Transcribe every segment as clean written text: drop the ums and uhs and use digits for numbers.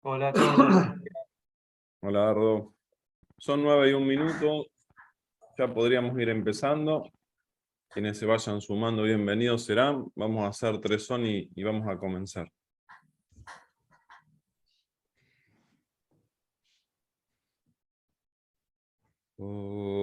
Hola, Tony. Hola, Dardo. Son 9:01. Ya podríamos ir empezando. Quienes se vayan sumando, bienvenidos serán. Vamos a hacer 3 son y vamos a comenzar. Om.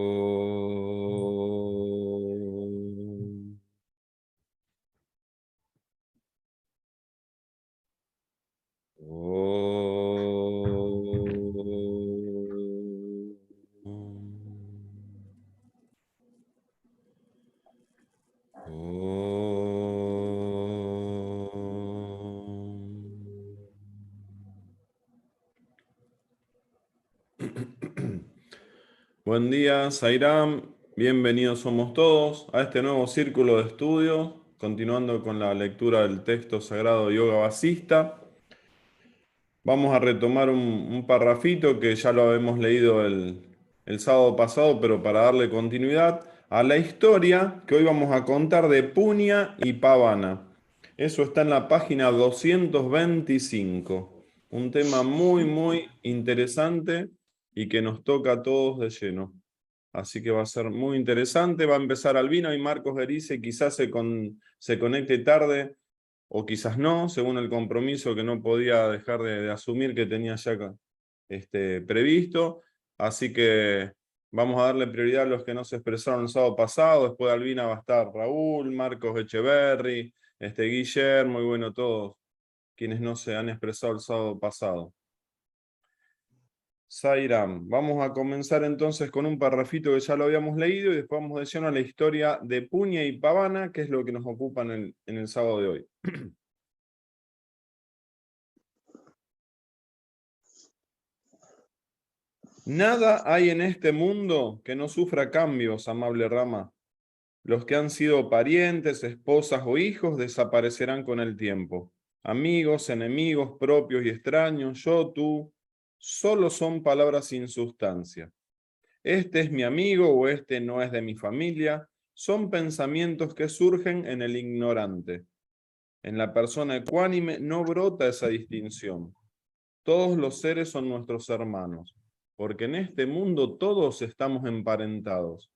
Buen día, Sairam. Bienvenidos somos todos a este nuevo círculo de estudio, continuando con la lectura del texto sagrado Yoga Vasista. Vamos a retomar un parrafito que ya lo habíamos leído el sábado pasado, pero para darle continuidad a la historia que hoy vamos a contar de Punia y Pavana. Eso está en la página 225. Un tema muy, muy interesante y que nos toca a todos de lleno. Así que va a ser muy interesante. Va a empezar Albino y Marcos Gerice. Quizás se conecte tarde o quizás no, según el compromiso que no podía dejar de asumir que tenía ya previsto. Así que vamos a darle prioridad a los que no se expresaron el sábado pasado. Después de Albina va a estar Raúl, Marcos Echeverry, Guillermo, muy bueno todos quienes no se han expresado el sábado pasado. Sairam, vamos a comenzar entonces con un parrafito que ya lo habíamos leído y después vamos de lleno a la historia de Punia y Pavana, que es lo que nos ocupa en el sábado de hoy. Nada hay en este mundo que no sufra cambios, amable Rama. Los que han sido parientes, esposas o hijos desaparecerán con el tiempo. Amigos, enemigos, propios y extraños, yo, tú, solo son palabras sin sustancia. Este es mi amigo o este no es de mi familia, son pensamientos que surgen en el ignorante. En la persona ecuánime no brota esa distinción. Todos los seres son nuestros hermanos, porque en este mundo todos estamos emparentados.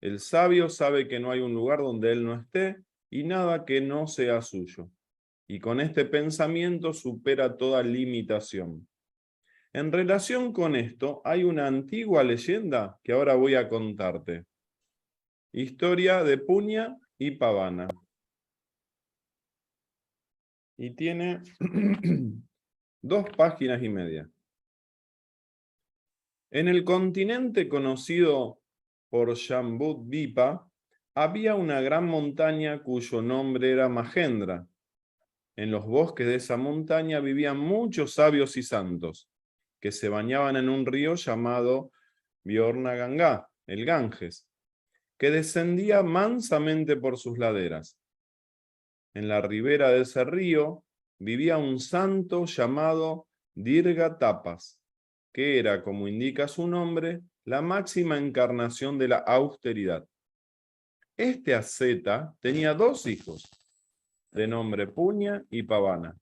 El sabio sabe que no hay un lugar donde él no esté y nada que no sea suyo. Y con este pensamiento supera toda limitación. En relación con esto, hay una antigua leyenda que ahora voy a contarte. Historia de Punia y Pavana. Y tiene 2 páginas y media. En el continente conocido por Jambudvipa, había una gran montaña cuyo nombre era Mahendra. En los bosques de esa montaña vivían muchos sabios y santos, que se bañaban en un río llamado Viorna Ganga, el Ganges, que descendía mansamente por sus laderas. En la ribera de ese río vivía un santo llamado Dirga Tapas, que era, como indica su nombre, la máxima encarnación de la austeridad. Este asceta tenía 2 hijos, de nombre Punia y Pavana.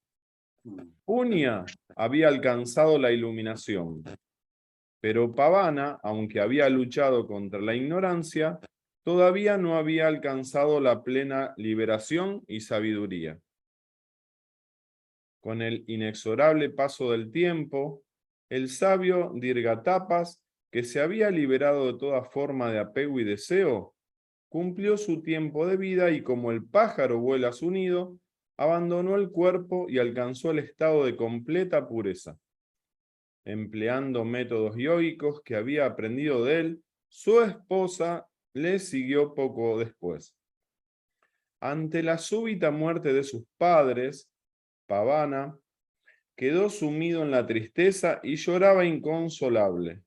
Punia había alcanzado la iluminación, pero Pavana, aunque había luchado contra la ignorancia, todavía no había alcanzado la plena liberación y sabiduría. Con el inexorable paso del tiempo, el sabio Dirgatapas, que se había liberado de toda forma de apego y deseo, cumplió su tiempo de vida y como el pájaro vuela a su nido, abandonó el cuerpo y alcanzó el estado de completa pureza. Empleando métodos yógicos que había aprendido de él, su esposa le siguió poco después. Ante la súbita muerte de sus padres, Pavana quedó sumido en la tristeza y lloraba inconsolable.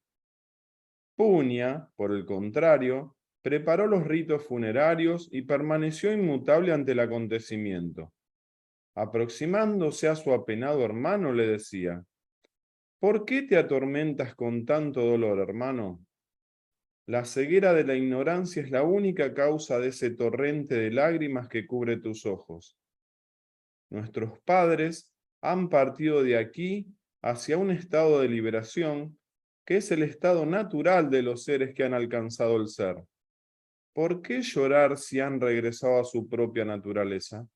Punia, por el contrario, preparó los ritos funerarios y permaneció inmutable ante el acontecimiento. Aproximándose a su apenado hermano, le decía: ¿por qué te atormentas con tanto dolor, hermano? La ceguera de la ignorancia es la única causa de ese torrente de lágrimas que cubre tus ojos. Nuestros padres han partido de aquí hacia un estado de liberación que es el estado natural de los seres que han alcanzado el ser. ¿Por qué llorar si han regresado a su propia naturaleza?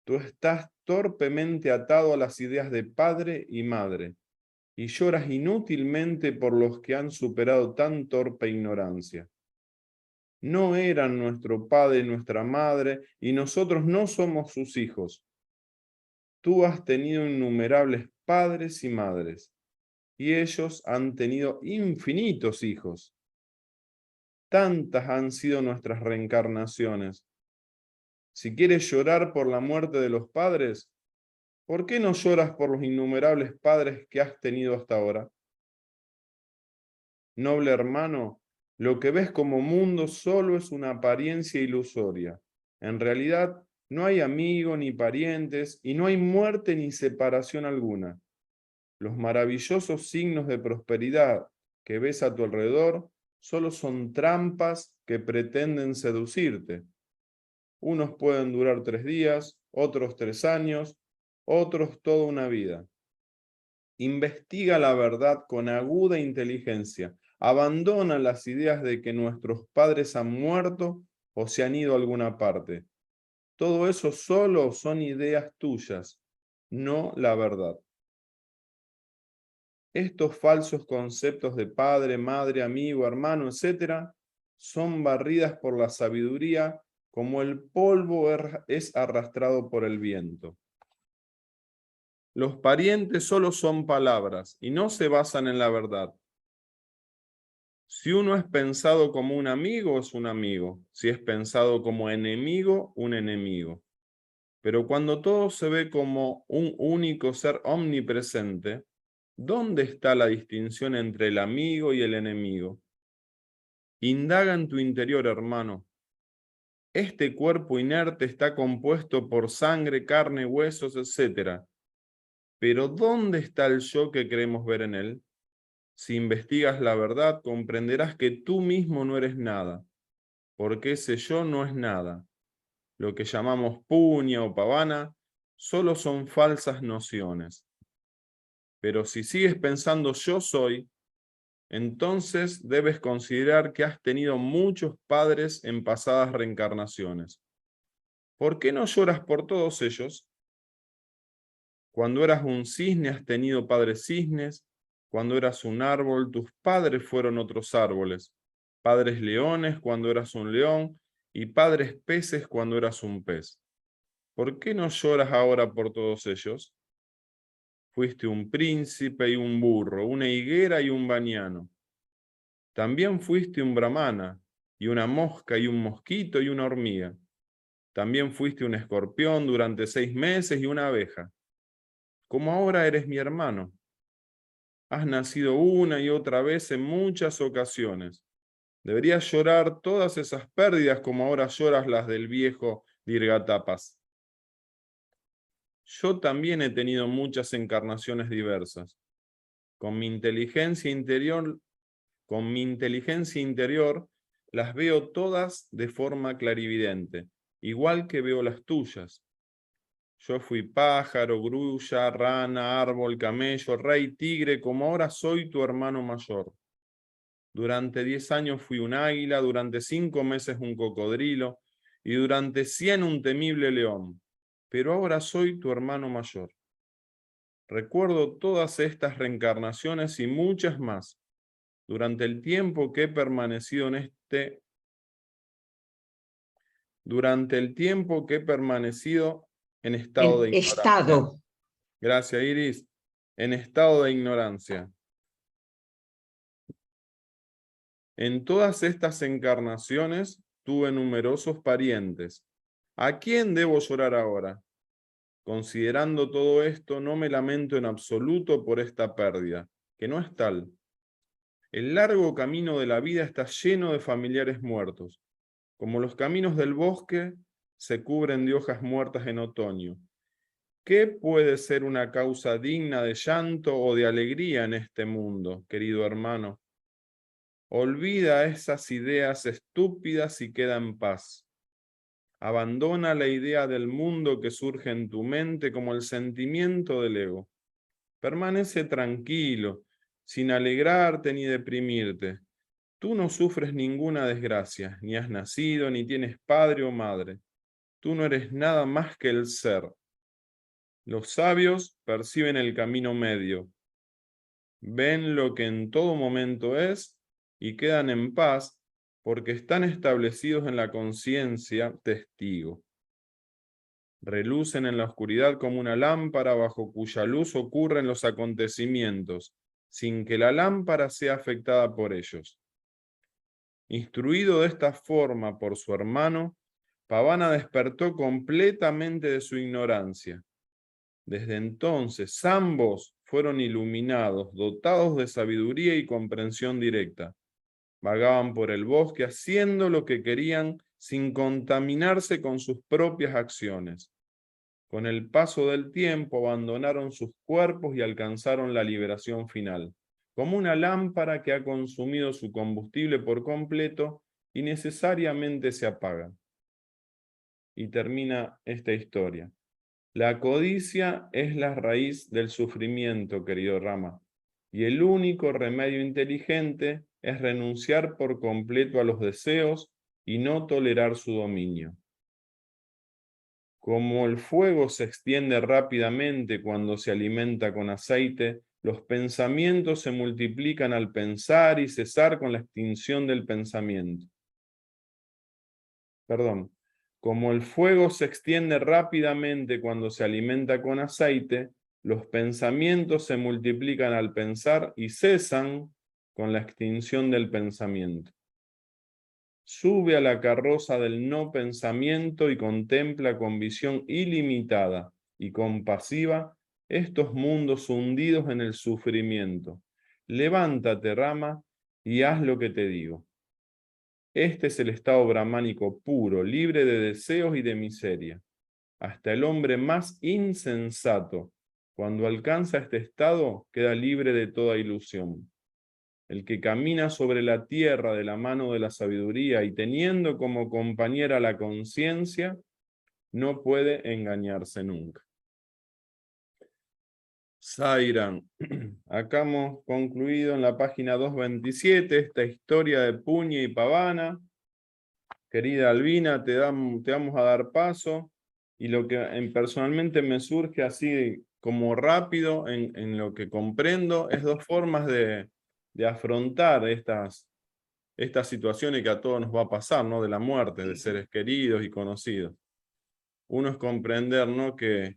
Tú estás torpemente atado a las ideas de padre y madre, y lloras inútilmente por los que han superado tan torpe ignorancia. No eran nuestro padre y nuestra madre, y nosotros no somos sus hijos. Tú has tenido innumerables padres y madres, y ellos han tenido infinitos hijos. Tantas han sido nuestras reencarnaciones. Si quieres llorar por la muerte de los padres, ¿por qué no lloras por los innumerables padres que has tenido hasta ahora? Noble hermano, lo que ves como mundo solo es una apariencia ilusoria. En realidad, no hay amigo ni parientes y no hay muerte ni separación alguna. Los maravillosos signos de prosperidad que ves a tu alrededor solo son trampas que pretenden seducirte. Unos pueden durar 3 días, otros 3 años, otros toda una vida. Investiga la verdad con aguda inteligencia. Abandona las ideas de que nuestros padres han muerto o se han ido a alguna parte. Todo eso solo son ideas tuyas, no la verdad. Estos falsos conceptos de padre, madre, amigo, hermano, etc., son barridas por la sabiduría como el polvo es arrastrado por el viento. Los parientes solo son palabras y no se basan en la verdad. Si uno es pensado como un amigo, es un amigo. Si es pensado como enemigo, un enemigo. Pero cuando todo se ve como un único ser omnipresente, ¿dónde está la distinción entre el amigo y el enemigo? Indaga en tu interior, hermano. Este cuerpo inerte está compuesto por sangre, carne, huesos, etc. Pero ¿dónde está el yo que queremos ver en él? Si investigas la verdad, comprenderás que tú mismo no eres nada, porque ese yo no es nada. Lo que llamamos puña o pavana solo son falsas nociones. Pero si sigues pensando yo soy, entonces debes considerar que has tenido muchos padres en pasadas reencarnaciones. ¿Por qué no lloras por todos ellos? Cuando eras un cisne has tenido padres cisnes. Cuando eras un árbol, tus padres fueron otros árboles. Padres leones cuando eras un león y padres peces cuando eras un pez. ¿Por qué no lloras ahora por todos ellos? Fuiste un príncipe y un burro, una higuera y un baniano. También fuiste un brahmana, y una mosca y un mosquito y una hormiga. También fuiste un escorpión durante 6 meses y una abeja. Como ahora eres mi hermano. Has nacido una y otra vez en muchas ocasiones. Deberías llorar todas esas pérdidas como ahora lloras las del viejo Dirgatapas. Yo también he tenido muchas encarnaciones diversas. Con mi inteligencia interior las veo todas de forma clarividente, igual que veo las tuyas. Yo fui pájaro, grulla, rana, árbol, camello, rey, tigre, como ahora soy tu hermano mayor. Durante 10 años fui un águila, durante 5 meses un cocodrilo, y durante 100 un temible león. Pero ahora soy tu hermano mayor. Recuerdo todas estas reencarnaciones y muchas más. Durante el tiempo que he permanecido en estado En de ignorancia. estado. Gracias, Iris. En estado de ignorancia. En todas estas encarnaciones tuve numerosos parientes. ¿A quién debo llorar ahora? Considerando todo esto, no me lamento en absoluto por esta pérdida, que no es tal. El largo camino de la vida está lleno de familiares muertos. Como los caminos del bosque se cubren de hojas muertas en otoño. ¿Qué puede ser una causa digna de llanto o de alegría en este mundo, querido hermano? Olvida esas ideas estúpidas y queda en paz. Abandona la idea del mundo que surge en tu mente como el sentimiento del ego. Permanece tranquilo, sin alegrarte ni deprimirte. Tú no sufres ninguna desgracia, ni has nacido, ni tienes padre o madre. Tú no eres nada más que el ser. Los sabios perciben el camino medio, ven lo que en todo momento es y quedan en paz porque están establecidos en la conciencia testigo. Relucen en la oscuridad como una lámpara bajo cuya luz ocurren los acontecimientos, sin que la lámpara sea afectada por ellos. Instruido de esta forma por su hermano, Pavana despertó completamente de su ignorancia. Desde entonces, ambos fueron iluminados, dotados de sabiduría y comprensión directa. Vagaban por el bosque haciendo lo que querían sin contaminarse con sus propias acciones. Con el paso del tiempo abandonaron sus cuerpos y alcanzaron la liberación final, como una lámpara que ha consumido su combustible por completo y necesariamente se apaga. Y termina esta historia. La codicia es la raíz del sufrimiento, querido Rama, y el único remedio inteligente es renunciar por completo a los deseos y no tolerar su dominio. Como el fuego se extiende rápidamente cuando se alimenta con aceite, los pensamientos se multiplican al pensar y cesar con la extinción del pensamiento. Perdón. Como el fuego se extiende rápidamente cuando se alimenta con aceite, los pensamientos se multiplican al pensar y cesan con la extinción del pensamiento. Sube a la carroza del no pensamiento y contempla con visión ilimitada y compasiva estos mundos hundidos en el sufrimiento. Levántate, Rama, y haz lo que te digo. Este es el estado brahmánico puro, libre de deseos y de miseria. Hasta el hombre más insensato, cuando alcanza este estado, queda libre de toda ilusión. El que camina sobre la tierra de la mano de la sabiduría y teniendo como compañera la conciencia, no puede engañarse nunca. Sairam, acá hemos concluido en la página 227 esta historia de Puña y Pavana. Querida Albina, te vamos a dar paso, y lo que personalmente me surge así como rápido en lo que comprendo es dos formas de afrontar estas situaciones que a todos nos va a pasar, ¿no? De la muerte, de seres queridos y conocidos. Uno es comprender, ¿no? Que,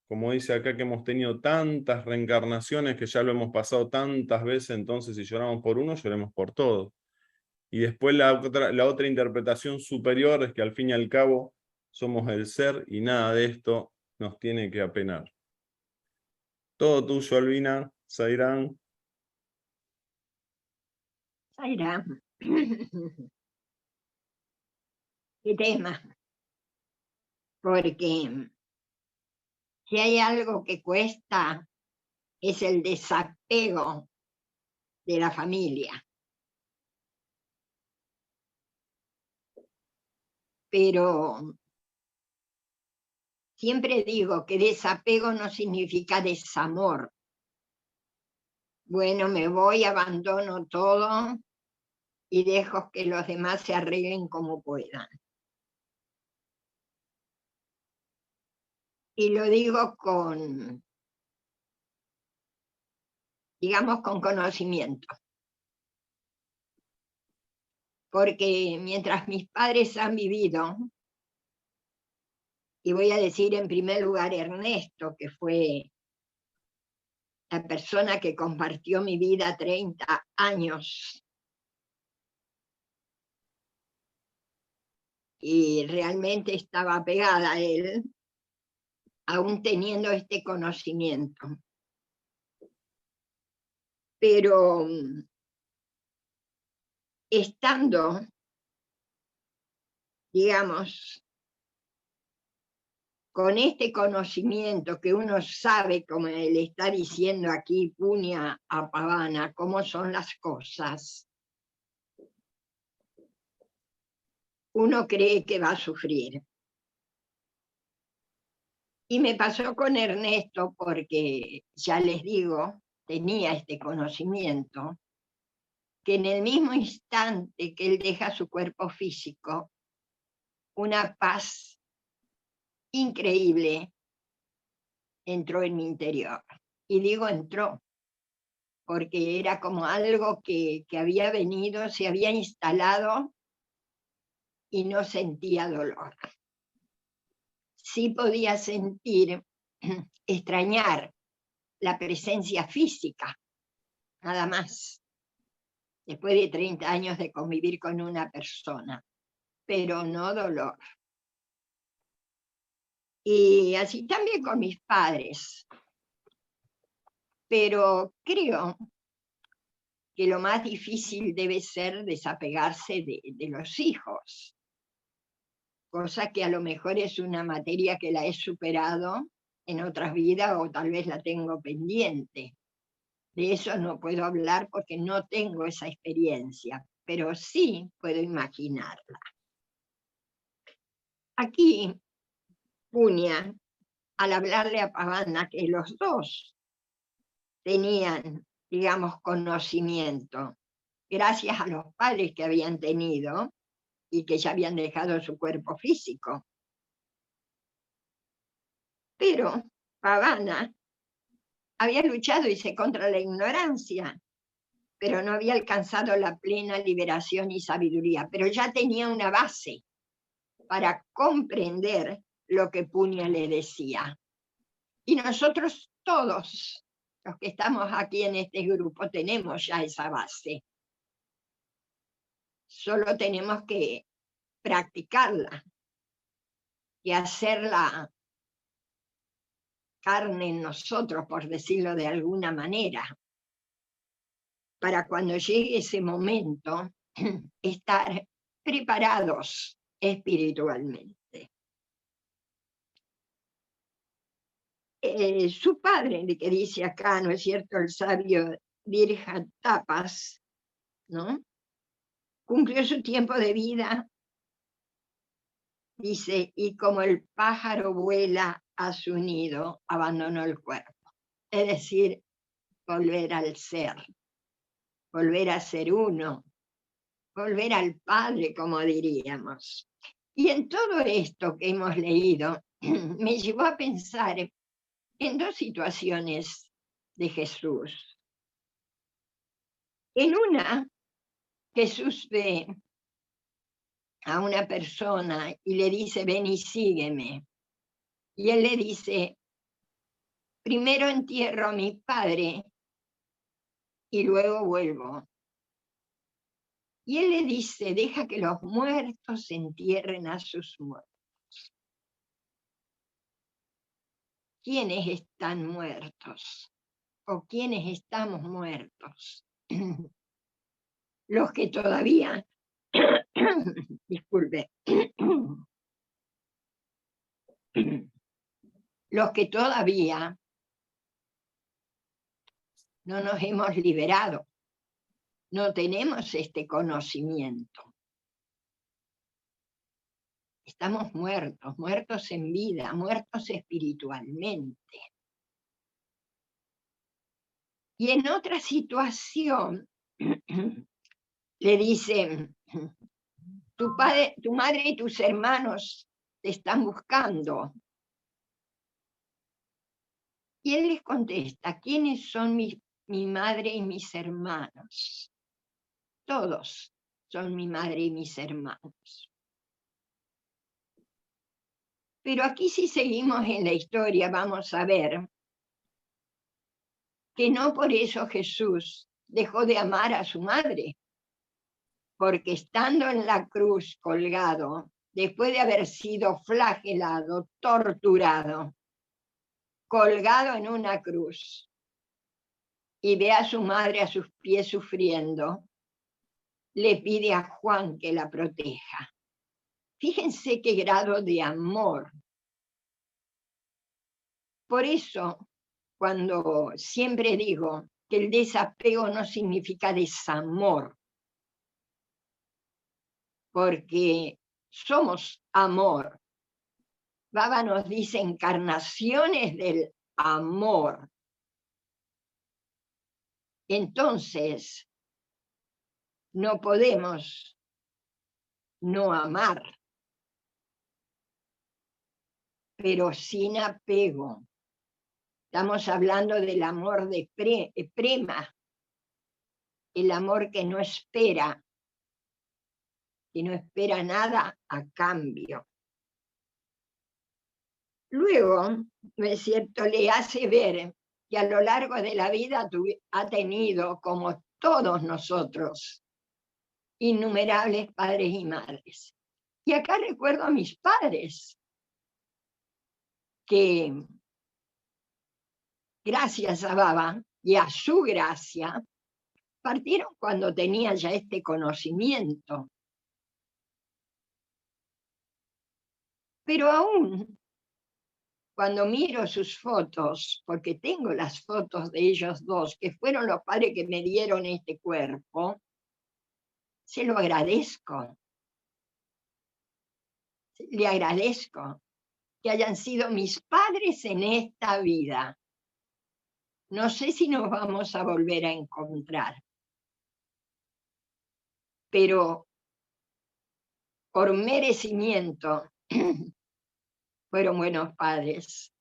como dice acá, que hemos tenido tantas reencarnaciones que ya lo hemos pasado tantas veces, entonces si lloramos por uno, lloremos por todos. Y después la otra interpretación superior es que al fin y al cabo somos el ser y nada de esto nos tiene que apenar. Todo tuyo, Albina, Sairam. Sairam. ¿Qué tema? Porque si hay algo que cuesta es el desapego de la familia. Pero siempre digo que desapego no significa desamor. Bueno, me voy, abandono todo y dejo que los demás se arreglen como puedan. Y lo digo con, digamos, con conocimiento. Porque mientras mis padres han vivido, y voy a decir en primer lugar Ernesto, que fue la persona que compartió mi vida 30 años, y realmente estaba apegada a él, aún teniendo este conocimiento. Pero estando, digamos, con este conocimiento que uno sabe, como le está diciendo aquí Puña a Pavana, cómo son las cosas, uno cree que va a sufrir. Y me pasó con Ernesto porque, ya les digo, tenía este conocimiento, que en el mismo instante que él deja su cuerpo físico, una paz increíble entró en mi interior. Y digo entró, porque era como algo que había venido, se había instalado y no sentía dolor. Sí podía sentir, extrañar la presencia física, nada más, después de 30 años de convivir con una persona, pero no dolor. Y así también con mis padres. Pero creo que lo más difícil debe ser desapegarse de los hijos, cosa que a lo mejor es una materia que la he superado en otras vidas o tal vez la tengo pendiente. De eso no puedo hablar porque no tengo esa experiencia, pero sí puedo imaginarla. Aquí, Punia, al hablarle a Pavana que los dos tenían, digamos, conocimiento, gracias a los padres que habían tenido y que ya habían dejado su cuerpo físico. Pero Pavana había luchado, dice, contra la ignorancia, pero no había alcanzado la plena liberación y sabiduría, pero ya tenía una base para comprender lo que Punia le decía. Y nosotros todos, los que estamos aquí en este grupo, tenemos ya esa base. Solo tenemos que practicarla y hacerla carne en nosotros, por decirlo de alguna manera, para cuando llegue ese momento, estar preparados espiritualmente. Su padre, que dice acá, ¿no es cierto?, el sabio Dirja Tapas, ¿no?, cumplió su tiempo de vida, dice, y como el pájaro vuela a su nido, abandonó el cuerpo. Es decir, volver al ser, volver a ser uno, volver al Padre, como diríamos. Y en todo esto que hemos leído, me llevó a pensar en dos situaciones de Jesús. En una, Jesús ve a una persona y le dice, ven y sígueme. Y él le dice, primero entierro a mi padre y luego vuelvo. Y él le dice, deja que los muertos entierren a sus muertos. ¿Quiénes están muertos? ¿O quiénes estamos muertos? Los que todavía, disculpe, los que todavía no nos hemos liberado, no tenemos este conocimiento. Estamos muertos, muertos en vida, muertos espiritualmente. Y en otra situación le dicen, tu madre y tus hermanos te están buscando. Y él les contesta, ¿quiénes son mi madre y mis hermanos? Todos son mi madre y mis hermanos. Pero aquí, si seguimos en la historia, vamos a ver que no por eso Jesús dejó de amar a su madre, porque estando en la cruz colgado, después de haber sido flagelado, torturado, colgado en una cruz, y ve a su madre a sus pies sufriendo, le pide a Juan que la proteja. Fíjense qué grado de amor. Por eso, cuando siempre digo que el desapego no significa desamor, porque somos amor, Baba nos dice encarnaciones del amor. Entonces, no podemos no amar, pero sin apego. Estamos hablando del amor de prema, el amor que no espera nada a cambio. Luego, ¿no es cierto?, le hace ver que a lo largo de la vida ha tenido, como todos nosotros, innumerables padres y madres. Y acá recuerdo a mis padres, que gracias a Baba y a su gracia, partieron cuando tenía ya este conocimiento. Pero aún, cuando miro sus fotos, porque tengo las fotos de ellos dos, que fueron los padres que me dieron este cuerpo, se lo agradezco. Le agradezco que hayan sido mis padres en esta vida. No sé si nos vamos a volver a encontrar, pero por merecimiento fueron buenos padres.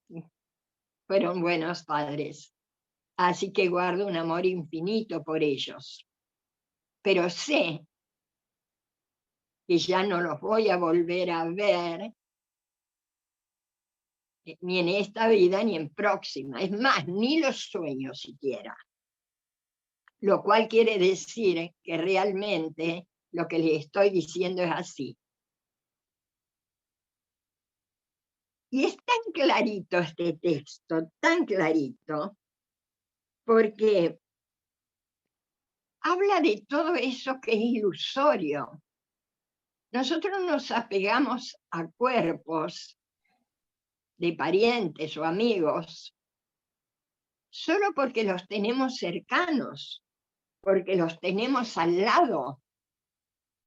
Fueron buenos padres. Así que guardo un amor infinito por ellos. Pero sé que ya no los voy a volver a ver ni en esta vida ni en próxima. Es más, ni los sueño siquiera. Lo cual quiere decir que realmente lo que les estoy diciendo es así. Y es tan clarito este texto, tan clarito, porque habla de todo eso que es ilusorio. Nosotros nos apegamos a cuerpos de parientes o amigos solo porque los tenemos cercanos, porque los tenemos al lado.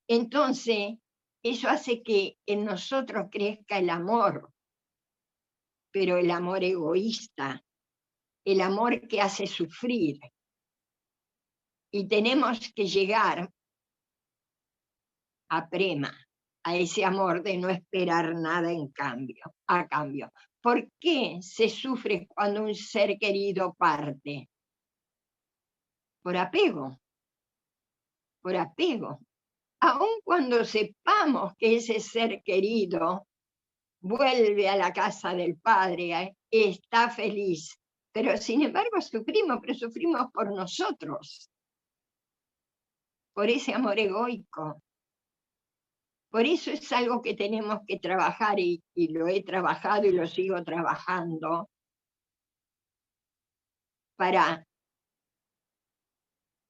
Entonces, eso hace que en nosotros crezca el amor, pero el amor egoísta, el amor que hace sufrir. Y tenemos que llegar a prema, a ese amor de no esperar nada a cambio. ¿Por qué se sufre cuando un ser querido parte? Por apego, por apego. Aun cuando sepamos que ese ser querido vuelve a la casa del Padre, está feliz, pero sin embargo sufrimos, pero sufrimos por nosotros, por ese amor egoico. Por eso es algo que tenemos que trabajar y lo he trabajado y lo sigo trabajando para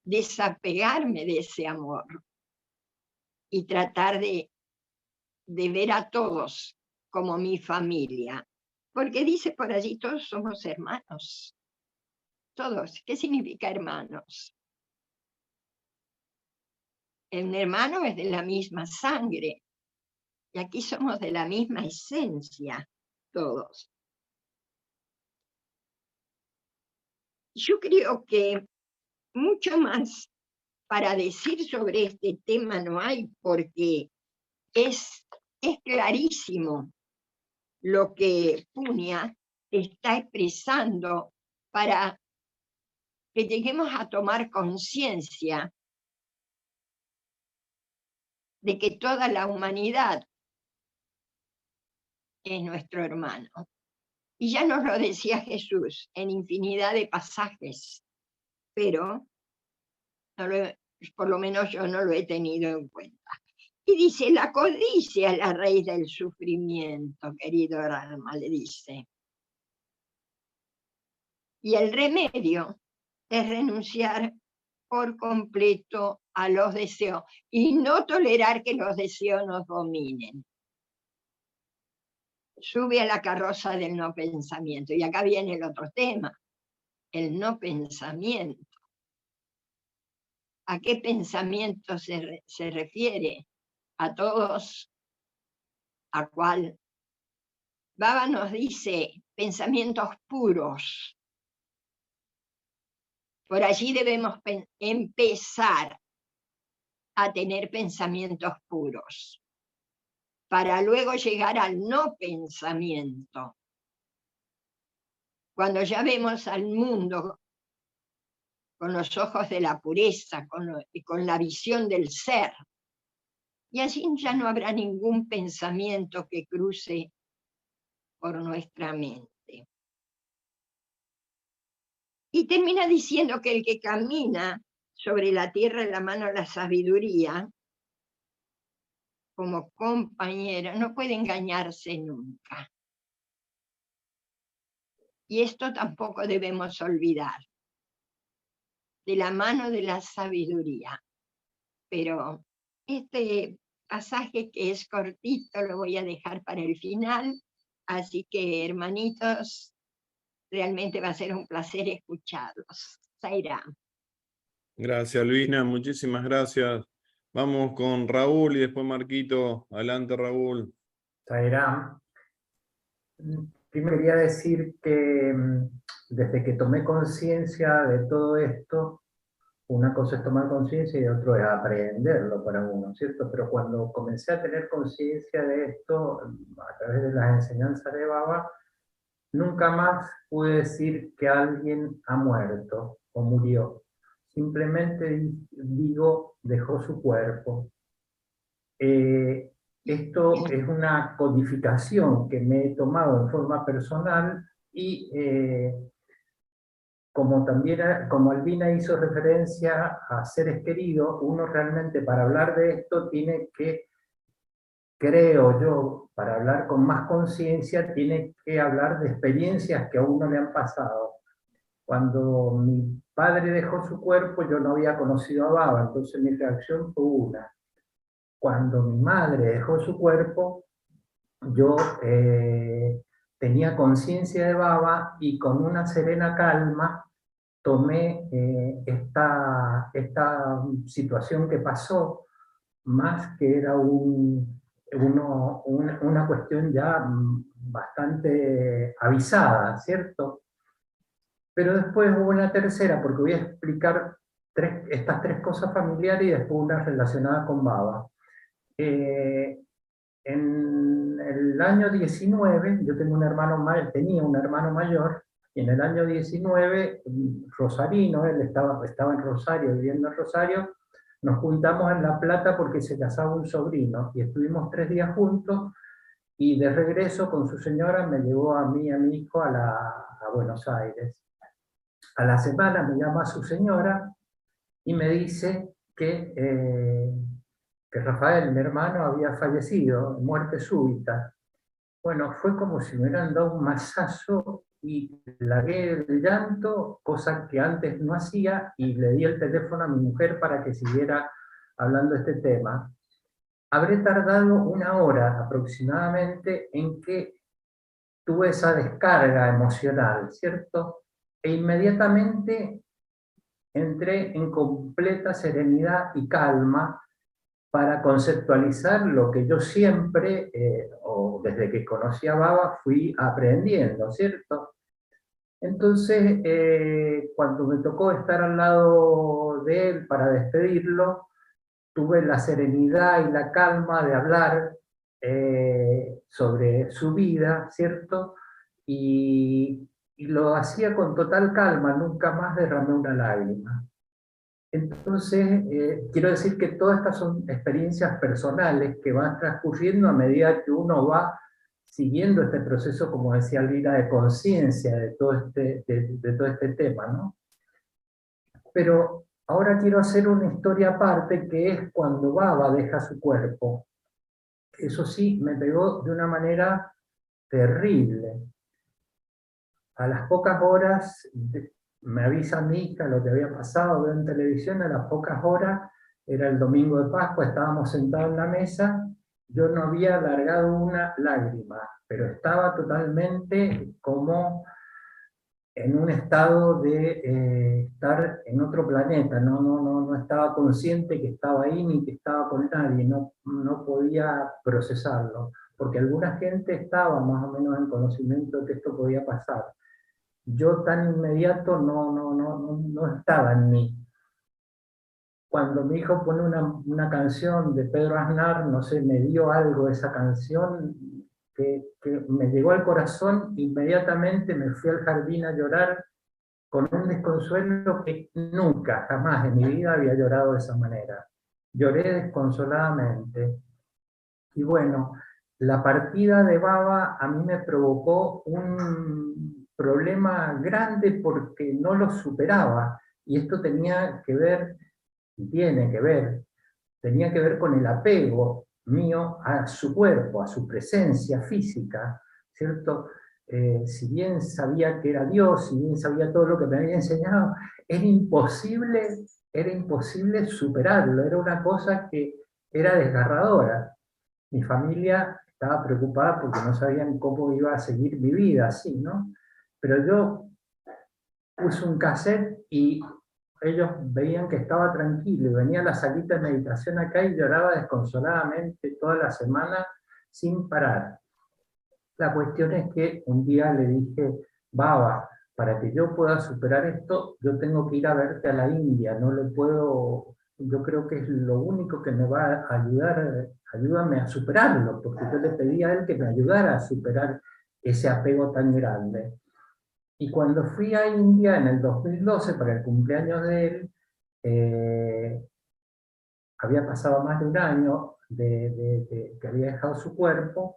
desapegarme de ese amor y tratar de ver a todos como mi familia. Porque dice por allí, todos somos hermanos. Todos. ¿Qué significa hermanos? Un hermano es de la misma sangre. Y aquí somos de la misma esencia, todos. Yo creo que mucho más para decir sobre este tema no hay, porque es clarísimo lo que Punia está expresando para que lleguemos a tomar conciencia de que toda la humanidad es nuestro hermano. Y ya nos lo decía Jesús en infinidad de pasajes, pero por lo menos yo no lo he tenido en cuenta. Y dice, la codicia es la raíz del sufrimiento, querido alma, le dice. Y el remedio es renunciar por completo a los deseos y no tolerar que los deseos nos dominen. Sube a la carroza del no pensamiento. Y acá viene el otro tema, el no pensamiento. ¿A qué pensamiento se refiere? A todos, a cuál Baba nos dice pensamientos puros. Por allí debemos empezar a tener pensamientos puros, para luego llegar al no pensamiento. Cuando ya vemos al mundo con los ojos de la pureza, con la visión del ser, y allí ya no habrá ningún pensamiento que cruce por nuestra mente. Y termina diciendo que el que camina sobre la tierra en la mano de la sabiduría, como compañera, no puede engañarse nunca. Y esto tampoco debemos olvidar, de la mano de la sabiduría. Pero este pasaje, que es cortito, lo voy a dejar para el final, así que, hermanitos, realmente va a ser un placer escucharlos. Sairam. Gracias, Luisna, muchísimas gracias. Vamos con Raúl y después Marquito. Adelante, Raúl. Sairam. Primero quería decir que desde que tomé conciencia de todo esto, una cosa es tomar conciencia y otro es aprenderlo para uno, ¿cierto? Pero cuando comencé a tener conciencia de esto, a través de las enseñanzas de Baba, nunca más pude decir que alguien ha muerto o murió. Simplemente digo, dejó su cuerpo. Esto es una codificación que me he tomado en forma personal y como Albina hizo referencia a seres queridos, uno realmente para hablar de esto tiene que, creo yo, para hablar con más conciencia, tiene que hablar de experiencias que a uno le han pasado. Cuando mi padre dejó su cuerpo, yo no había conocido a Baba, entonces mi reacción fue una. Cuando mi madre dejó su cuerpo, yo tenía conciencia de Baba y con una serena calma tomé esta situación que pasó, más que era una cuestión ya bastante avisada, ¿cierto? Pero después hubo una tercera, porque voy a explicar estas tres cosas familiares y después una relacionada con Baba. En el año 19, yo tenía un hermano mayor, y en el año 19, rosarino, él estaba en Rosario, viviendo en Rosario, nos juntamos en La Plata porque se casaba un sobrino, y estuvimos 3 días juntos, y de regreso con su señora me llevó a mí y a mi hijo a Buenos Aires. A la semana me llama su señora y me dice que Rafael, mi hermano, había fallecido, muerte súbita. Bueno, fue como si me hubieran dado un mazazo y largué el llanto, cosa que antes no hacía, y le di el teléfono a mi mujer para que siguiera hablando de este tema. Habré tardado 1 hora aproximadamente en que tuve esa descarga emocional, ¿cierto? E inmediatamente entré en completa serenidad y calma para conceptualizar lo que yo siempre, o desde que conocí a Baba, fui aprendiendo, ¿cierto? Entonces, cuando me tocó estar al lado de él para despedirlo, tuve la serenidad y la calma de hablar sobre su vida, ¿cierto? Y lo hacía con total calma, nunca más derramé una lágrima. Entonces, quiero decir que todas estas son experiencias personales que van transcurriendo a medida que uno va siguiendo este proceso, como decía Albina, de conciencia de todo este tema, ¿no? Pero ahora quiero hacer una historia aparte, que es cuando Baba deja su cuerpo. Eso sí, me pegó de una manera terrible. A las pocas horas, me avisa mi hija lo que había pasado, veo en televisión, a las pocas horas, era el domingo de Pascua, estábamos sentados en la mesa, yo no había largado una lágrima, pero estaba totalmente como en un estado de estar en otro planeta, no estaba consciente que estaba ahí ni que estaba con nadie, no podía procesarlo. porque alguna gente estaba más o menos en conocimiento de que esto podía pasar. Yo tan inmediato no estaba en mí. Cuando mi hijo pone una canción de Pedro Aznar, no sé, me dio algo esa canción que me llegó al corazón, inmediatamente me fui al jardín a llorar con un desconsuelo que nunca, jamás en mi vida había llorado de esa manera. Lloré desconsoladamente. Y bueno, la partida de Baba a mí me provocó un problema grande porque no lo superaba. Y esto tenía que ver, y tenía que ver con el apego mío a su cuerpo, a su presencia física, ¿cierto? Si bien sabía que era Dios, si bien sabía todo lo que me había enseñado, era imposible superarlo, era una cosa que era desgarradora. Mi familia estaba preocupada porque no sabían cómo iba a seguir mi vida así, ¿no? Pero yo puse un cassette y ellos veían que estaba tranquilo, y venía a la salita de meditación acá y lloraba desconsoladamente toda la semana sin parar. La cuestión es que un día le dije, Baba, para que yo pueda superar esto, yo tengo que ir a verte a la India, no lo puedo, yo creo que es lo único que me va a ayudar, ayúdame a superarlo, porque yo le pedí a él que me ayudara a superar ese apego tan grande. Y cuando fui a India en el 2012 para el cumpleaños de él, había pasado más de un año de que había dejado su cuerpo.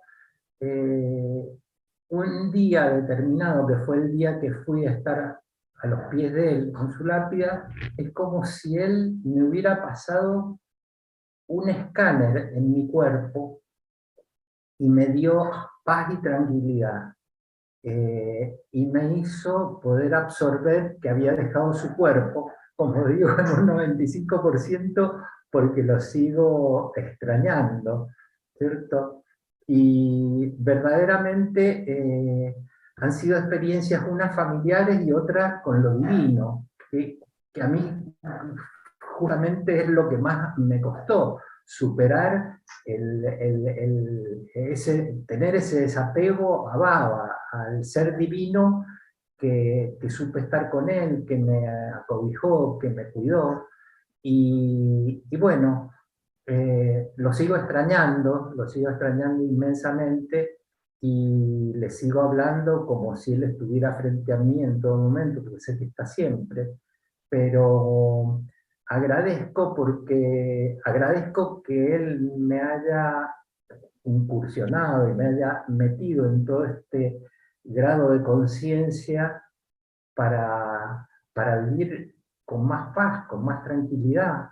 Un día determinado, que fue el día que fui a estar a los pies de él con su lápida, es como si él me hubiera pasado un escáner en mi cuerpo y me dio paz y tranquilidad. Y me hizo poder absorber que había dejado su cuerpo, como digo, en un 95%, porque lo sigo extrañando, ¿cierto? Y verdaderamente han sido experiencias unas familiares y otras con lo divino, que a mí justamente es lo que más me costó, superar tener ese desapego a Baba, al ser divino que supe estar con él, que me acobijó, que me cuidó. Y bueno, lo sigo extrañando inmensamente, y le sigo hablando como si él estuviera frente a mí en todo momento, porque sé que está siempre, pero agradezco que él me haya incursionado y me haya metido en todo este grado de conciencia para vivir con más paz, con más tranquilidad.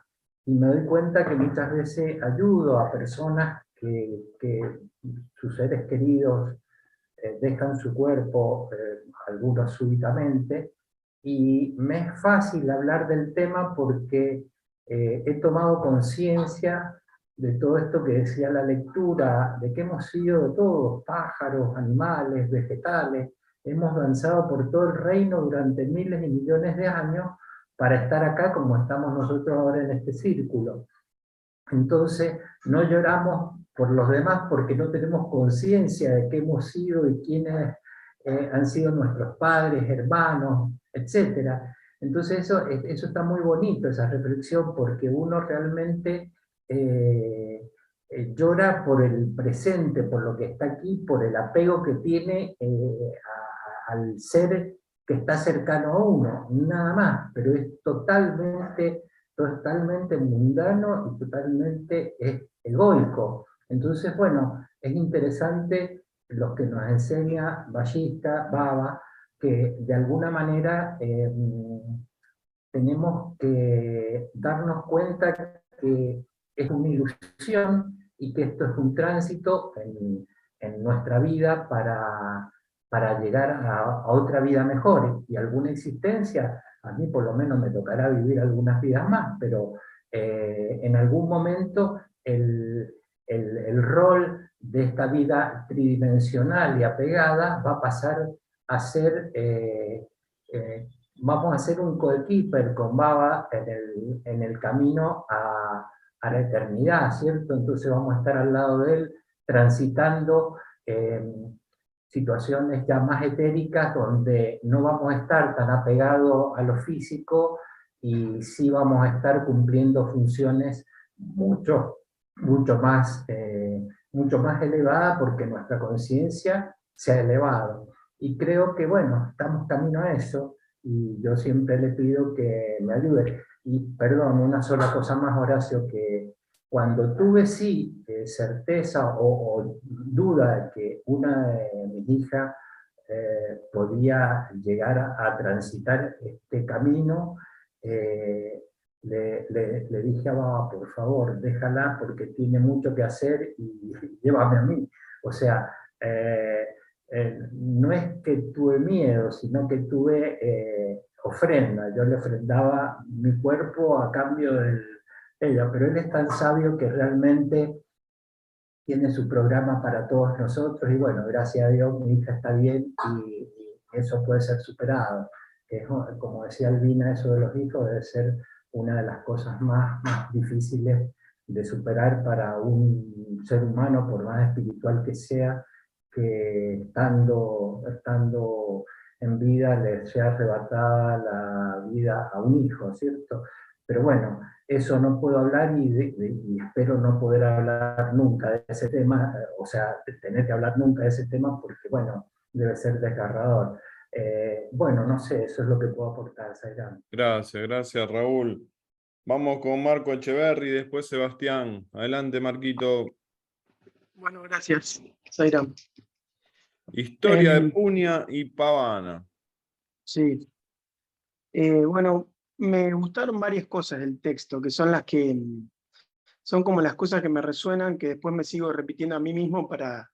Y me doy cuenta que muchas veces ayudo a personas que sus seres queridos dejan su cuerpo, algunos súbitamente, y me es fácil hablar del tema porque he tomado conciencia de todo esto que decía la lectura, de que hemos sido de todos, pájaros, animales, vegetales, hemos danzado por todo el reino durante miles y millones de años para estar acá como estamos nosotros ahora en este círculo. Entonces, no lloramos por los demás porque no tenemos conciencia de qué hemos sido y quiénes han sido nuestros padres, hermanos, etc. Entonces eso está muy bonito, esa reflexión, porque uno realmente llora por el presente, por lo que está aquí, por el apego que tiene al ser que está cercano a uno, nada más, pero es totalmente mundano y totalmente egoico. Entonces, bueno, es interesante lo que nos enseña Ballista, Baba, que de alguna manera tenemos que darnos cuenta que es una ilusión y que esto es un tránsito en nuestra vida para llegar a otra vida mejor y alguna existencia. A mí por lo menos me tocará vivir algunas vidas más, pero en algún momento el rol de esta vida tridimensional y apegada va a pasar a ser, vamos a ser un coequiper con Baba en el camino a la eternidad, ¿cierto? Entonces vamos a estar al lado de él transitando situaciones ya más etéricas donde no vamos a estar tan apegados a lo físico y sí vamos a estar cumpliendo funciones mucho más elevadas porque nuestra conciencia se ha elevado. Y creo que, bueno, estamos camino a eso y yo siempre le pido que me ayude. Y perdón, una sola cosa más, Horacio, que cuando tuve sí certeza o duda de que una de mis hijas podía llegar a transitar este camino, le dije a Baba, por favor, déjala porque tiene mucho que hacer y llévame a mí. O sea, no es que tuve miedo, sino que tuve ofrenda. Yo le ofrendaba mi cuerpo a cambio de ella, pero él es tan sabio que realmente tiene su programa para todos nosotros y bueno, gracias a Dios mi hija está bien y eso puede ser superado. Como decía Albina, eso de los hijos debe ser una de las cosas más difíciles de superar para un ser humano, por más espiritual que sea, que estando en vida le sea arrebatada la vida a un hijo, ¿cierto? Pero bueno, eso no puedo hablar y espero no poder hablar nunca de ese tema, o sea, tener que hablar nunca de ese tema porque, bueno, debe ser desgarrador. Bueno, no sé, eso es lo que puedo aportar, Zairán. Gracias, Raúl. Vamos con Marco Echeverri, después Sebastián. Adelante, Marquito. Bueno, gracias, Zairán. Historia de Punia y Pavana. Sí. Bueno, me gustaron varias cosas del texto, que son las que son como las cosas que me resuenan, que después me sigo repitiendo a mí mismo para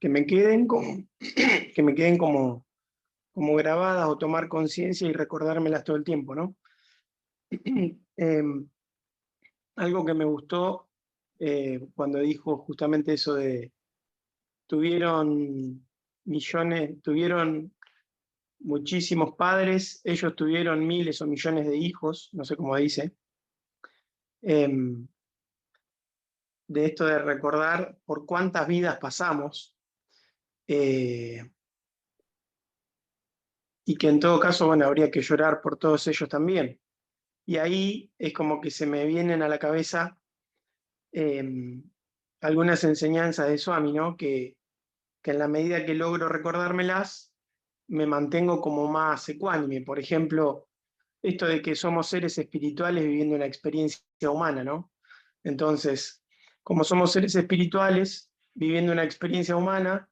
que me queden como grabadas o tomar conciencia y recordármelas todo el tiempo, ¿no? Algo que me gustó cuando dijo justamente eso de tuvieron muchísimos padres, ellos tuvieron miles o millones de hijos, no sé cómo dice, de esto de recordar por cuántas vidas pasamos, y que en todo caso, bueno, habría que llorar por todos ellos también. Y ahí es como que se me vienen a la cabeza algunas enseñanzas de Swami, ¿no? Que en la medida que logro recordármelas, me mantengo como más ecuánime. Por ejemplo, esto de que somos seres espirituales viviendo una experiencia humana, ¿no? Entonces, como somos seres espirituales viviendo una experiencia humana,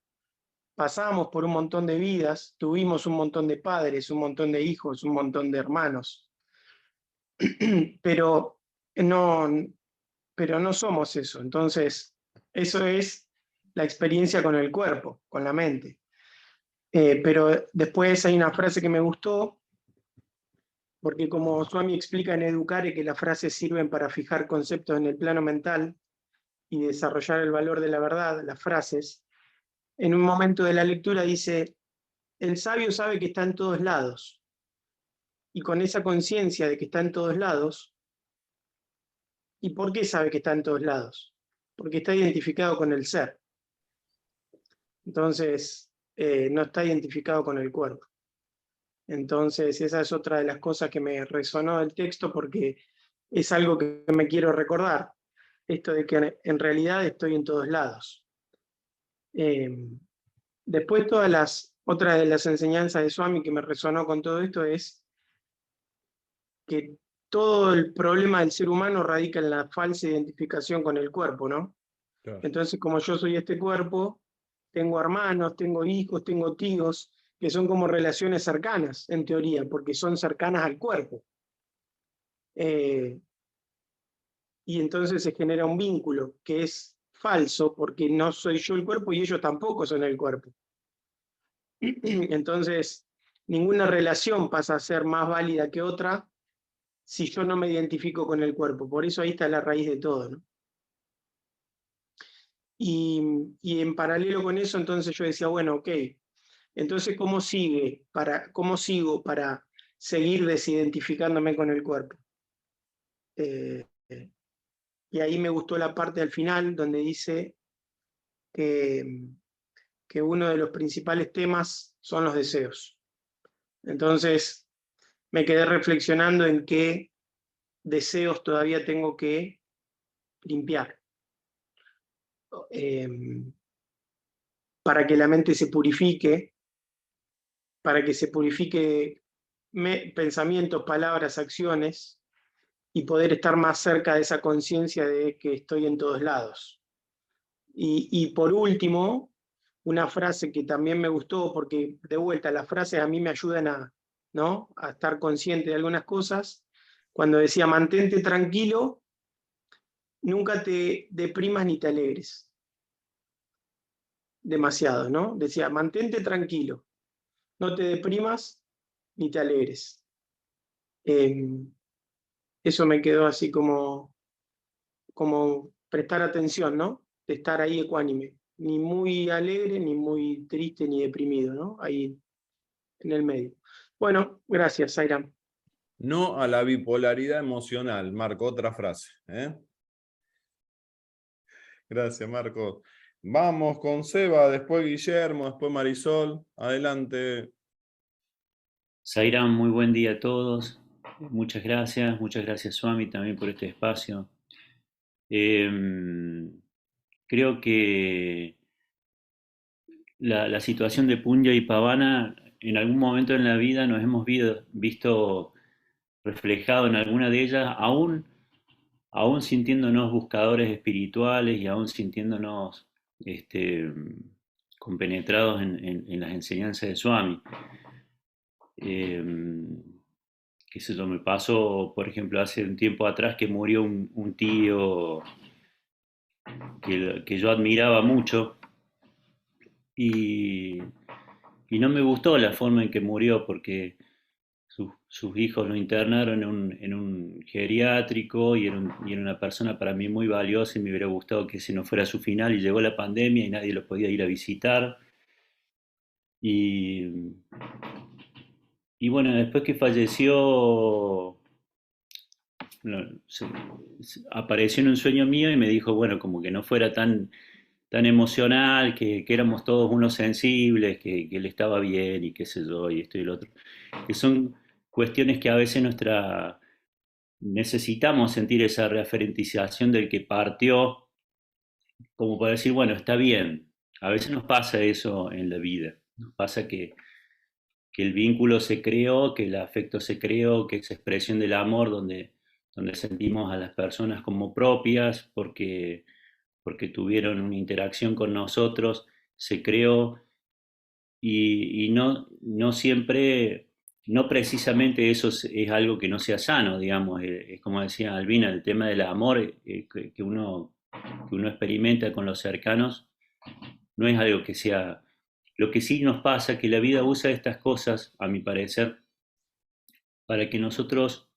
pasamos por un montón de vidas, tuvimos un montón de padres, un montón de hijos, un montón de hermanos, pero no somos eso. Entonces, eso es la experiencia con el cuerpo, con la mente. Pero después hay una frase que me gustó, porque como Swami explica en Educare que las frases sirven para fijar conceptos en el plano mental y desarrollar el valor de la verdad, las frases, en un momento de la lectura dice, el sabio sabe que está en todos lados, y con esa conciencia de que está en todos lados, ¿y por qué sabe que está en todos lados? Porque está identificado con el ser. Entonces, no está identificado con el cuerpo. Entonces, esa es otra de las cosas que me resonó del texto porque es algo que me quiero recordar, esto de que en realidad estoy en todos lados. Después otra de las enseñanzas de Swami que me resonó con todo esto es que todo el problema del ser humano radica en la falsa identificación con el cuerpo, ¿no? Claro. Entonces, como yo soy este cuerpo, tengo hermanos, tengo hijos, tengo tíos, que son como relaciones cercanas, en teoría, porque son cercanas al cuerpo. Y entonces se genera un vínculo que es falso, porque no soy yo el cuerpo y ellos tampoco son el cuerpo. Entonces, ninguna relación pasa a ser más válida que otra si yo no me identifico con el cuerpo. Por eso ahí está la raíz de todo, ¿no? Y en paralelo con eso, entonces yo decía, bueno, ok, entonces ¿cómo sigo para seguir desidentificándome con el cuerpo? y ahí me gustó la parte al final donde dice que uno de los principales temas son los deseos. Entonces me quedé reflexionando en qué deseos todavía tengo que limpiar para que la mente se purifique, para que se purifique pensamientos, palabras, acciones, y poder estar más cerca de esa conciencia de que estoy en todos lados. Y por último, una frase que también me gustó, porque de vuelta las frases a mí me ayudan a, ¿no?, a estar consciente de algunas cosas, cuando decía mantente tranquilo, nunca te deprimas ni te alegres demasiado, ¿no? Decía mantente tranquilo, no te deprimas ni te alegres. Eso me quedó así como prestar atención, ¿no? De estar ahí ecuánime, ni muy alegre, ni muy triste, ni deprimido, ¿no? Ahí en el medio. Bueno, gracias, Zairam. No a la bipolaridad emocional. Marco, otra frase. Gracias, Marco. Vamos con Seba, después Guillermo, después Marisol. Adelante. Zairam, muy buen día a todos. Muchas gracias Swami también por este espacio. Creo que la situación de Punya y Pavana, en algún momento en la vida nos hemos visto reflejado en alguna de ellas, aún sintiéndonos buscadores espirituales y aún sintiéndonos compenetrados en las enseñanzas de Swami. Qué sé yo, me pasó, por ejemplo, hace un tiempo atrás que murió un tío que yo admiraba mucho y no me gustó la forma en que murió porque sus hijos lo internaron en un geriátrico y era una persona para mí muy valiosa y me hubiera gustado que ese no fuera su final y llegó la pandemia y nadie lo podía ir a visitar. Y bueno, después que falleció, apareció en un sueño mío y me dijo, bueno, como que no fuera tan emocional, que éramos todos unos sensibles, que él estaba bien y qué sé yo, y esto y lo otro. Que son cuestiones que a veces necesitamos sentir esa referentización del que partió, como para decir, bueno, está bien. A veces nos pasa eso en la vida. Nos pasa que el vínculo se creó, que el afecto se creó, que esa expresión del amor donde sentimos a las personas como propias porque tuvieron una interacción con nosotros, se creó y no siempre, no precisamente eso es algo que no sea sano, digamos, es como decía Albina, el tema del amor que uno experimenta con los cercanos no es algo que sea. Lo que sí nos pasa es que la vida usa estas cosas, a mi parecer, para que nosotros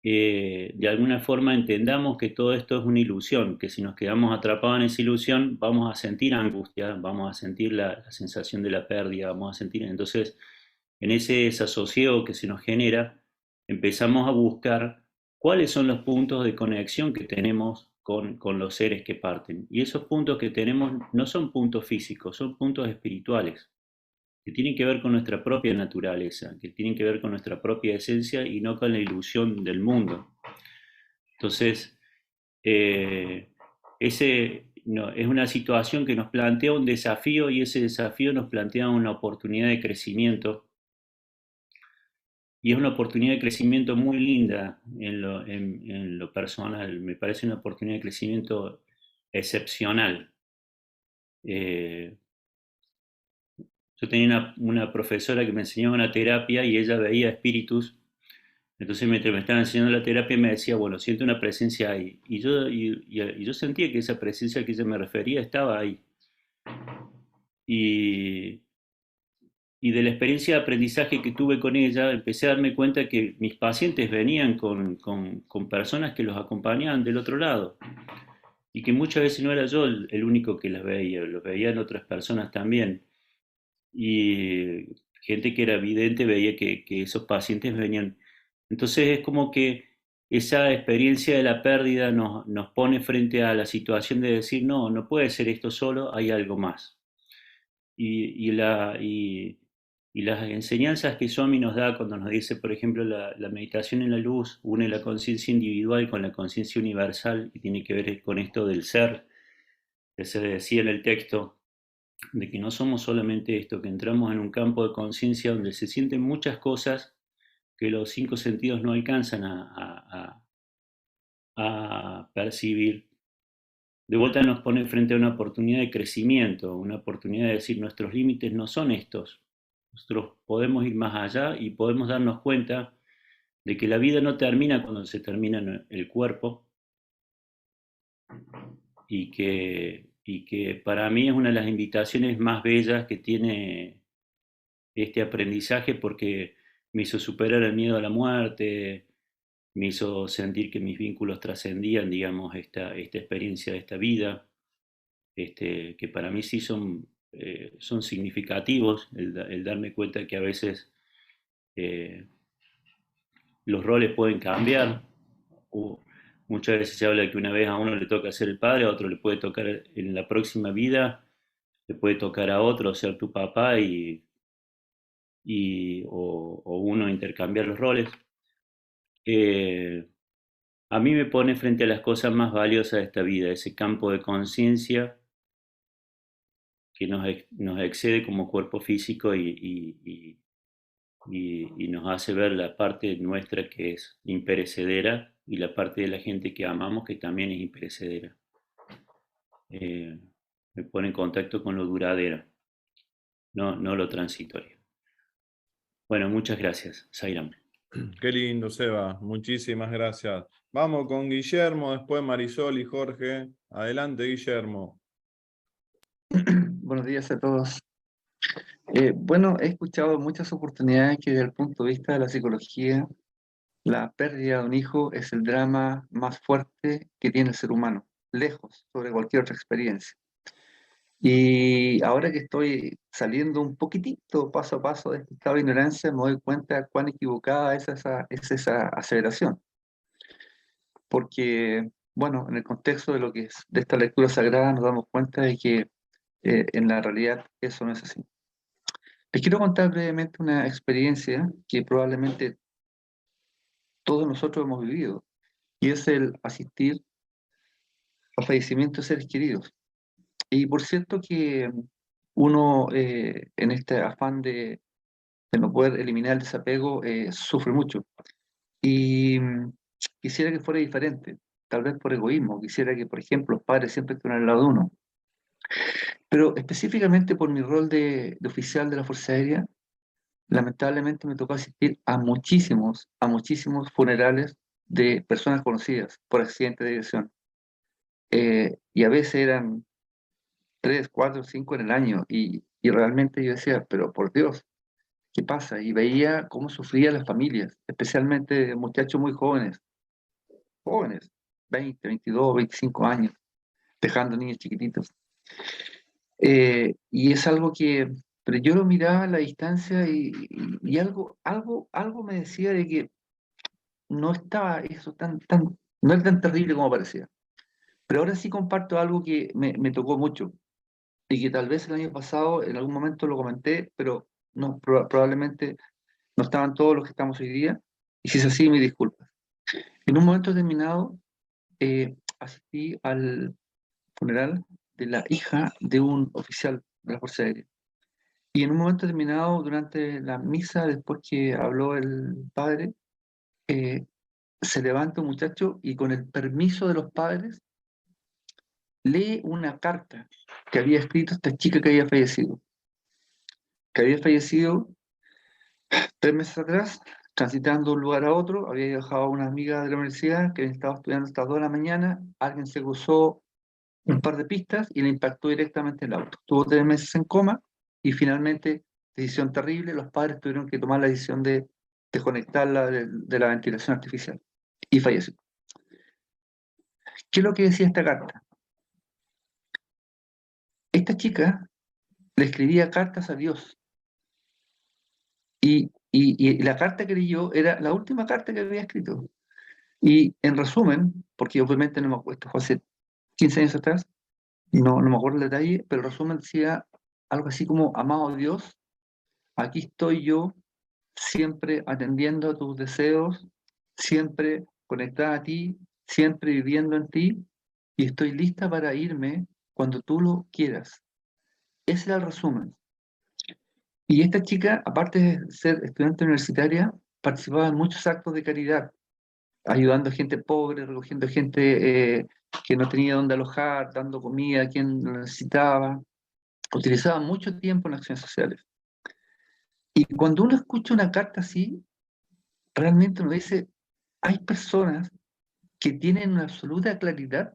de alguna forma entendamos que todo esto es una ilusión, que si nos quedamos atrapados en esa ilusión vamos a sentir angustia, vamos a sentir la sensación de la pérdida, vamos a sentir. Entonces, en ese desasosiego que se nos genera, empezamos a buscar cuáles son los puntos de conexión que tenemos con los seres que parten. Y esos puntos que tenemos no son puntos físicos, son puntos espirituales, que tienen que ver con nuestra propia naturaleza, que tienen que ver con nuestra propia esencia y no con la ilusión del mundo. Entonces, es una situación que nos plantea un desafío y ese desafío nos plantea una oportunidad de crecimiento. Y es una oportunidad de crecimiento muy linda en lo personal, me parece una oportunidad de crecimiento excepcional. Yo tenía una profesora que me enseñaba una terapia y ella veía espíritus. Entonces, mientras me estaba enseñando la terapia, me decía, bueno, siento una presencia ahí. Y yo sentía que esa presencia a que ella me refería estaba ahí. Y de la experiencia de aprendizaje que tuve con ella, empecé a darme cuenta que mis pacientes venían con personas que los acompañaban del otro lado. Y que muchas veces no era yo el único que las veía, los veían otras personas también. Y gente que era vidente veía que esos pacientes venían. Entonces es como que esa experiencia de la pérdida nos pone frente a la situación de decir, no, no puede ser esto solo, hay algo más. Y las enseñanzas que Swami nos da cuando nos dice, por ejemplo, la meditación en la luz une la conciencia individual con la conciencia universal, y tiene que ver con esto del ser, que se decía en el texto, de que no somos solamente esto, que entramos en un campo de conciencia donde se sienten muchas cosas que los 5 sentidos no alcanzan a percibir. De vuelta nos pone frente a una oportunidad de crecimiento, una oportunidad de decir nuestros límites no son estos. Nosotros podemos ir más allá y podemos darnos cuenta de que la vida no termina cuando se termina el cuerpo, y que para mí es una de las invitaciones más bellas que tiene este aprendizaje, porque me hizo superar el miedo a la muerte, me hizo sentir que mis vínculos trascendían, digamos, esta experiencia de esta vida, que para mí sí son significativos, el darme cuenta que a veces los roles pueden cambiar. Muchas veces se habla de que una vez a uno le toca ser el padre, a otro le puede tocar en la próxima vida, le puede tocar a otro ser tu papá o uno intercambiar los roles. A mí me pone frente a las cosas más valiosas de esta vida, ese campo de conciencia que nos excede como cuerpo físico y nos hace ver la parte nuestra que es imperecedera y la parte de la gente que amamos que también es imperecedera. Me pone en contacto con lo duradero, no lo transitorio. Bueno, muchas gracias, Sairam. Qué lindo, Seba. Muchísimas gracias. Vamos con Guillermo, después Marisol y Jorge. Adelante, Guillermo. Buenos días a todos. Bueno, he escuchado muchas oportunidades que desde el punto de vista de la psicología, la pérdida de un hijo es el drama más fuerte que tiene el ser humano, lejos sobre cualquier otra experiencia. Y ahora que estoy saliendo un poquitito paso a paso de este estado de ignorancia, me doy cuenta cuán equivocada es esa aseveración. Porque, bueno, en el contexto de lo que es de esta lectura sagrada nos damos cuenta de que en la realidad eso no es así. Les quiero contar brevemente una experiencia que probablemente todos nosotros hemos vivido, y es el asistir al fallecimiento de seres queridos. Y por cierto que uno en este afán de no poder eliminar el desapego sufre mucho. Y quisiera que fuera diferente, tal vez por egoísmo. Quisiera que, por ejemplo, los padres siempre estuvieran al lado de uno. Pero específicamente por mi rol de oficial de la Fuerza Aérea, lamentablemente me tocó asistir a muchísimos funerales de personas conocidas por accidente de aviación. Y a veces eran 3, 4, 5 en el año. Y realmente yo decía, pero por Dios, ¿qué pasa? Y veía cómo sufrían las familias, especialmente muchachos muy jóvenes, 20, 22, 25 años, dejando niños chiquititos. Y es algo que, pero yo lo miraba a la distancia y algo me decía de que no estaba eso no era tan terrible como parecía. Pero ahora sí comparto algo que me tocó mucho y que tal vez el año pasado en algún momento lo comenté, pero no, probablemente no estaban todos los que estamos hoy día, y si es así, me disculpas. En un momento determinado asistí al funeral de la hija de un oficial de la Fuerza Aérea. Y en un momento determinado, durante la misa, después que habló el padre, se levanta un muchacho y con el permiso de los padres lee una carta que había escrito esta chica que había fallecido. 3 meses atrás, transitando de un lugar a otro, había dejado a una amiga de la universidad que estaba estudiando hasta las 2 de la mañana, alguien se cruzó un par de pistas y le impactó directamente el auto. Estuvo 3 meses en coma y finalmente, decisión terrible, los padres tuvieron que tomar la decisión de desconectarla de la ventilación artificial y falleció. ¿Qué es lo que decía esta carta? Esta chica le escribía cartas a Dios y la carta que leyó era la última carta que había escrito. Y en resumen, porque obviamente no me acuerdo, esto fue hace 15 años atrás, no me acuerdo el detalle, pero el resumen decía algo así como: amado Dios, aquí estoy yo, siempre atendiendo a tus deseos, siempre conectada a ti, siempre viviendo en ti, y estoy lista para irme cuando tú lo quieras. Ese era el resumen. Y esta chica, aparte de ser estudiante universitaria, participaba en muchos actos de caridad, ayudando a gente pobre, recogiendo gente que no tenía dónde alojar, dando comida a quien lo necesitaba. Utilizaba mucho tiempo en acciones sociales. Y cuando uno escucha una carta así, realmente uno dice, hay personas que tienen una absoluta claridad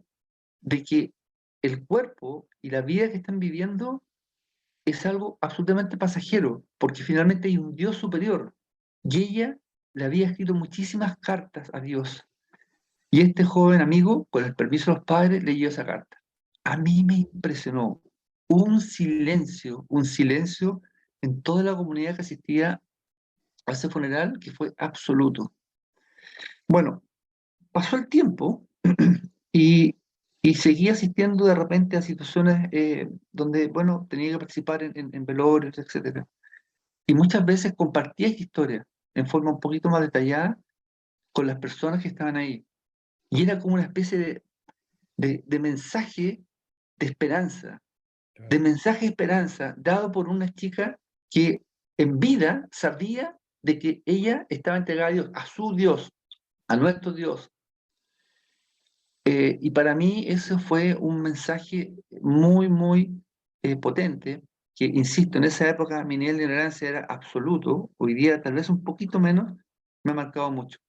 de que el cuerpo y la vida que están viviendo es algo absolutamente pasajero, porque finalmente hay un Dios superior. Y ella le había escrito muchísimas cartas a Dios. Y este joven amigo, con el permiso de los padres, leyó esa carta. A mí me impresionó. Un silencio en toda la comunidad que asistía a ese funeral que fue absoluto. Bueno, pasó el tiempo y, y seguí asistiendo de repente a situaciones donde, bueno, tenía que participar en velorios, etc. Y muchas veces compartía esta historia en forma un poquito más detallada con las personas que estaban ahí. Y era como una especie de mensaje de esperanza, de mensaje de esperanza dado por una chica que en vida sabía de que ella estaba entregada a Dios, a su Dios, a nuestro Dios. Y para mí eso fue un mensaje muy, muy potente, que, insisto, en esa época mi nivel de ignorancia era absoluto, hoy día tal vez un poquito menos, me ha marcado mucho.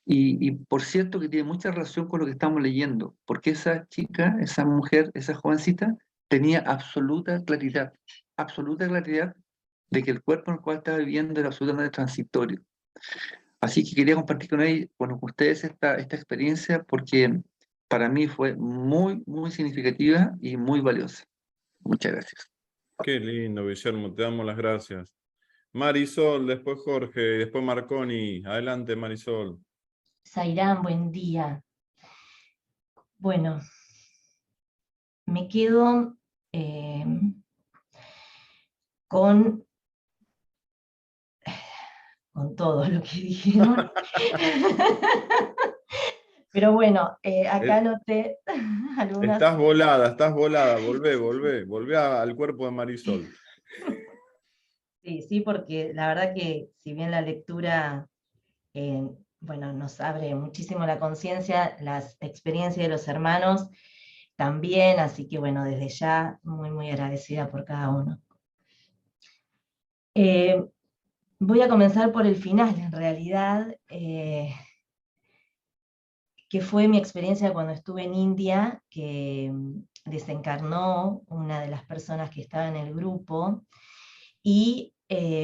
Y por cierto que tiene mucha relación con lo que estamos leyendo, porque esa chica, esa mujer, esa jovencita, tenía absoluta claridad de que el cuerpo en el cual estaba viviendo era absolutamente transitorio. Así que quería compartir con ustedes esta experiencia porque para mí fue muy, muy significativa y muy valiosa. Muchas gracias. Qué lindo, Guillermo, te damos las gracias. Marisol, después Jorge, después Marconi. Adelante, Marisol. Zairán, buen día. Bueno, me quedo con todo lo que dijeron. Pero bueno, acá noté algunas... Estás volada. Volvé al cuerpo de Marisol. Sí, porque la verdad que si bien la lectura bueno, nos abre muchísimo la conciencia, las experiencias de los hermanos también, así que bueno, desde ya muy, muy agradecida por cada uno. Voy a comenzar por el final, en realidad, que fue mi experiencia cuando estuve en India, que desencarnó una de las personas que estaba en el grupo, y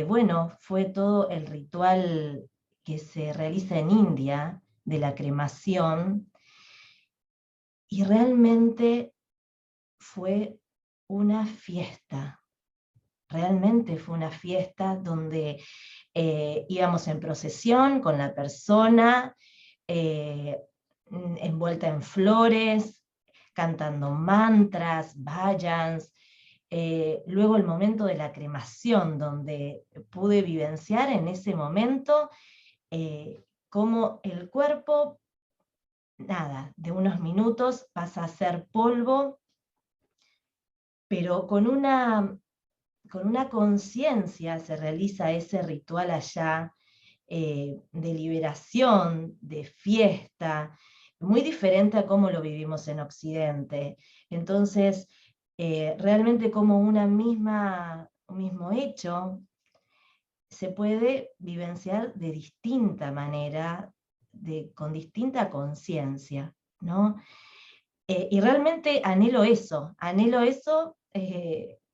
bueno, fue todo el ritual que se realiza en India de la cremación, y realmente fue una fiesta. Realmente fue una fiesta donde íbamos en procesión con la persona, envuelta en flores, cantando mantras, bhajans. Luego el momento de la cremación, donde pude vivenciar en ese momento cómo el cuerpo, nada, de unos minutos pasa a ser polvo, pero con una conciencia se realiza ese ritual allá, de liberación, de fiesta, muy diferente a cómo lo vivimos en Occidente. Entonces, realmente como un mismo hecho se puede vivenciar de distinta manera, con distinta conciencia, ¿no? Y realmente anhelo eso.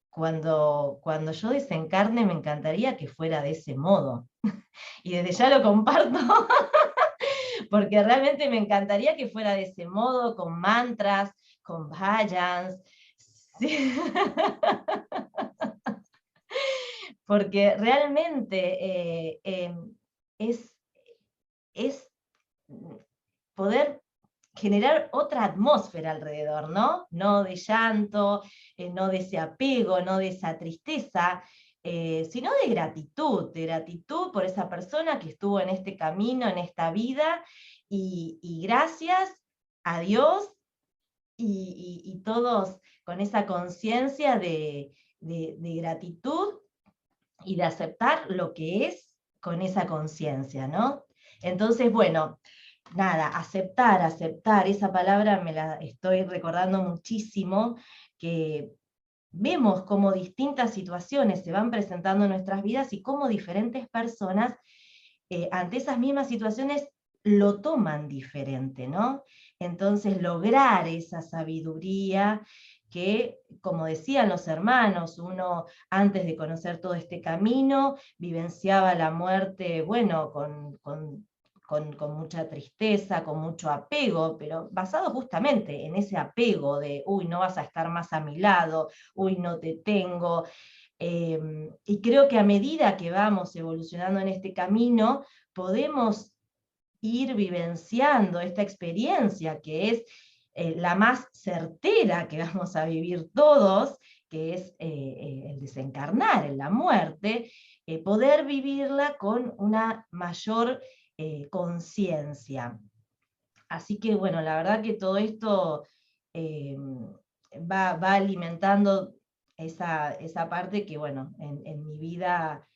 Cuando yo desencarne me encantaría que fuera de ese modo. Y desde ya lo comparto, porque realmente me encantaría que fuera de ese modo, con mantras, con bhajans. Sí. Porque realmente es poder generar otra atmósfera alrededor, ¿no? No de llanto, no de ese apego, no de esa tristeza, sino de gratitud por esa persona que estuvo en este camino, en esta vida, y gracias a Dios y todos con esa conciencia de gratitud y de aceptar lo que es con esa conciencia, ¿no? Entonces, bueno, nada, aceptar, esa palabra me la estoy recordando muchísimo, que vemos cómo distintas situaciones se van presentando en nuestras vidas y cómo diferentes personas ante esas mismas situaciones lo toman diferente, ¿no? Entonces lograr esa sabiduría que, como decían los hermanos, uno antes de conocer todo este camino, vivenciaba la muerte, bueno, con mucha tristeza, con mucho apego, pero basado justamente en ese apego de, uy, no vas a estar más a mi lado, uy, no te tengo. Y creo que a medida que vamos evolucionando en este camino, podemos ir vivenciando esta experiencia que es la más certera que vamos a vivir todos, que es el desencarnar, en la muerte, poder vivirla con una mayor conciencia. Así que bueno, la verdad que todo esto va alimentando esa parte que bueno, en mi vida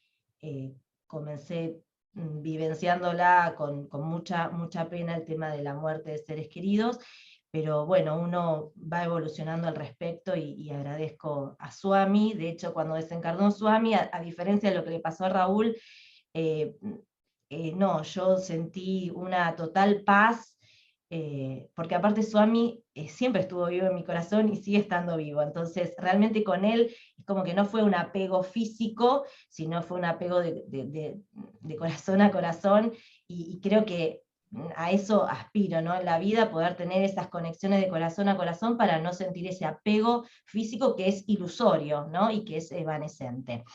comencé vivenciándola con mucha pena el tema de la muerte de seres queridos, pero bueno, uno va evolucionando al respecto y agradezco a Swami. De hecho, cuando desencarnó Swami, a diferencia de lo que le pasó a Raúl, no, yo sentí una total paz, porque aparte Swami siempre estuvo vivo en mi corazón y sigue estando vivo, entonces realmente con él es como que no fue un apego físico, sino fue un apego de corazón a corazón, y creo que a eso aspiro, ¿no? En la vida, poder tener esas conexiones de corazón a corazón para no sentir ese apego físico que es ilusorio, ¿no? Y que es evanescente.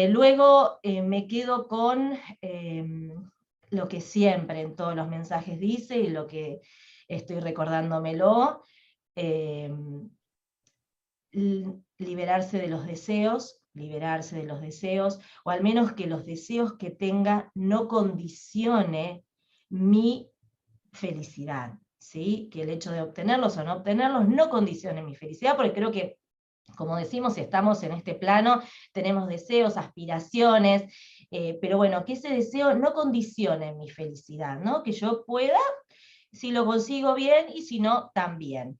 Luego me quedo con lo que siempre en todos los mensajes dice y lo que estoy recordándomelo, liberarse de los deseos, o al menos que los deseos que tenga no condicione mi felicidad, ¿sí? Que el hecho de obtenerlos o no obtenerlos no condicione mi felicidad, porque creo que, como decimos, estamos en este plano, tenemos deseos, aspiraciones, pero bueno, que ese deseo no condicione mi felicidad, ¿no? Que yo pueda, si lo consigo bien, y si no, también.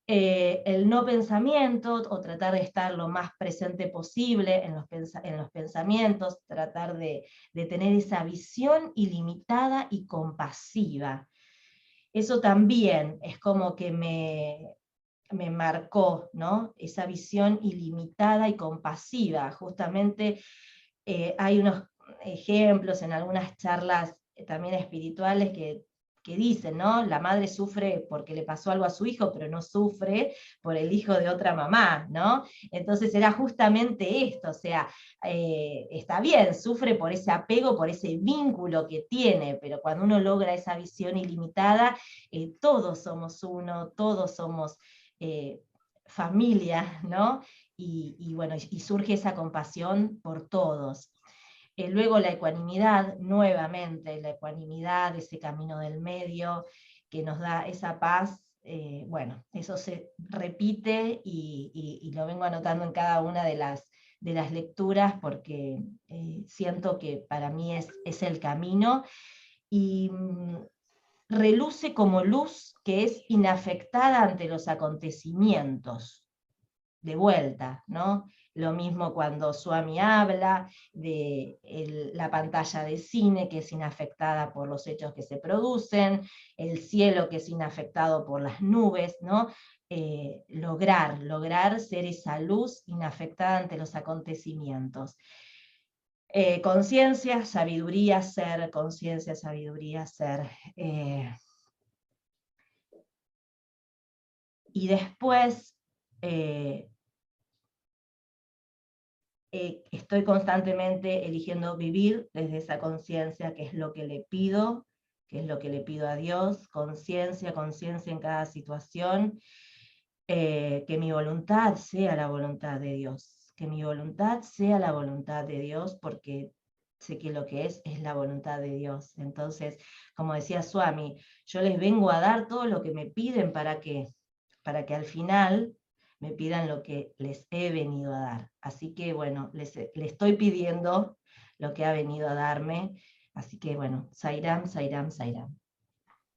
El no pensamiento, o tratar de estar lo más presente posible en los pensamientos, tratar de tener esa visión ilimitada y compasiva. Eso también es como que me marcó, ¿no? Esa visión ilimitada y compasiva. Justamente hay unos ejemplos en algunas charlas también espirituales que dicen, ¿no? La madre sufre porque le pasó algo a su hijo, pero no sufre por el hijo de otra mamá, ¿no? Entonces era justamente esto, o sea, está bien, sufre por ese apego, por ese vínculo que tiene, pero cuando uno logra esa visión ilimitada, todos somos uno, todos somos familia, ¿no? Y bueno, y surge esa compasión por todos. Luego la ecuanimidad, nuevamente, la ecuanimidad, ese camino del medio que nos da esa paz. Bueno, eso se repite y lo vengo anotando en cada una de las lecturas, porque siento que para mí es el camino, y reluce como luz que es inafectada ante los acontecimientos. De vuelta, ¿no? Lo mismo cuando Swami habla de la pantalla de cine, que es inafectada por los hechos que se producen, el cielo que es inafectado por las nubes, ¿no? Lograr ser esa luz inafectada ante los acontecimientos. Conciencia, sabiduría, ser, conciencia, sabiduría, ser. Y después estoy constantemente eligiendo vivir desde esa conciencia, que es lo que le pido que es lo que le pido a Dios, conciencia en cada situación, que mi voluntad sea la voluntad de Dios, que mi voluntad sea la voluntad de Dios, porque sé que lo que es la voluntad de Dios. Entonces, como decía Swami, yo les vengo a dar todo lo que me piden, ¿para qué? Para que al final me pidan lo que les he venido a dar. Así que bueno, le estoy pidiendo lo que ha venido a darme. Así que bueno, Sairam, Sairam, Sairam.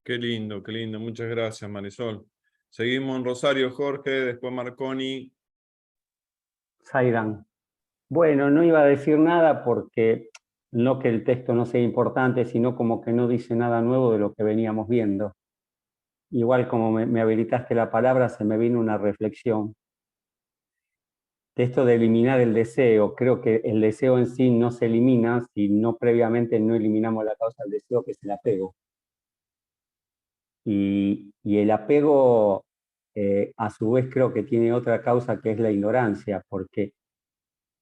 Qué lindo, qué lindo. Muchas gracias, Marisol. Seguimos en Rosario, Jorge, después Marconi. Sairam. Bueno, no iba a decir nada porque no que el texto no sea importante, sino como que no dice nada nuevo de lo que veníamos viendo. Igual como me habilitaste la palabra, se me vino una reflexión. De esto de eliminar el deseo, creo que el deseo en sí no se elimina si no previamente no eliminamos la causa del deseo, que es el apego. Y el apego, a su vez, creo que tiene otra causa, que es la ignorancia, porque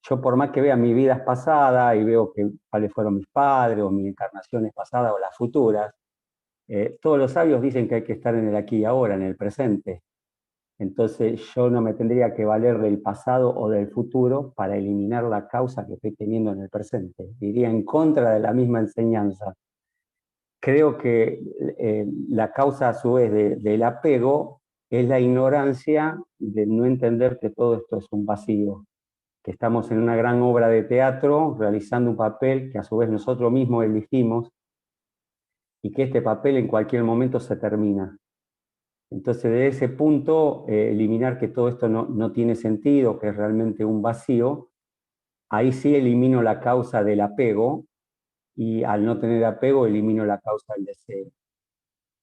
yo, por más que vea mis vidas pasadas y veo cuáles fueron mis padres o mis encarnaciones pasadas o las futuras, todos los sabios dicen que hay que estar en el aquí y ahora, en el presente. Entonces yo no me tendría que valer del pasado o del futuro para eliminar la causa que estoy teniendo en el presente. Iría en contra de la misma enseñanza. Creo que la causa a su vez del apego es la ignorancia de no entender que todo esto es un vacío, que estamos en una gran obra de teatro realizando un papel que a su vez nosotros mismos elegimos y que este papel en cualquier momento se termina. Entonces, de ese punto, eliminar que todo esto no tiene sentido, que es realmente un vacío, ahí sí elimino la causa del apego, y al no tener apego elimino la causa del deseo.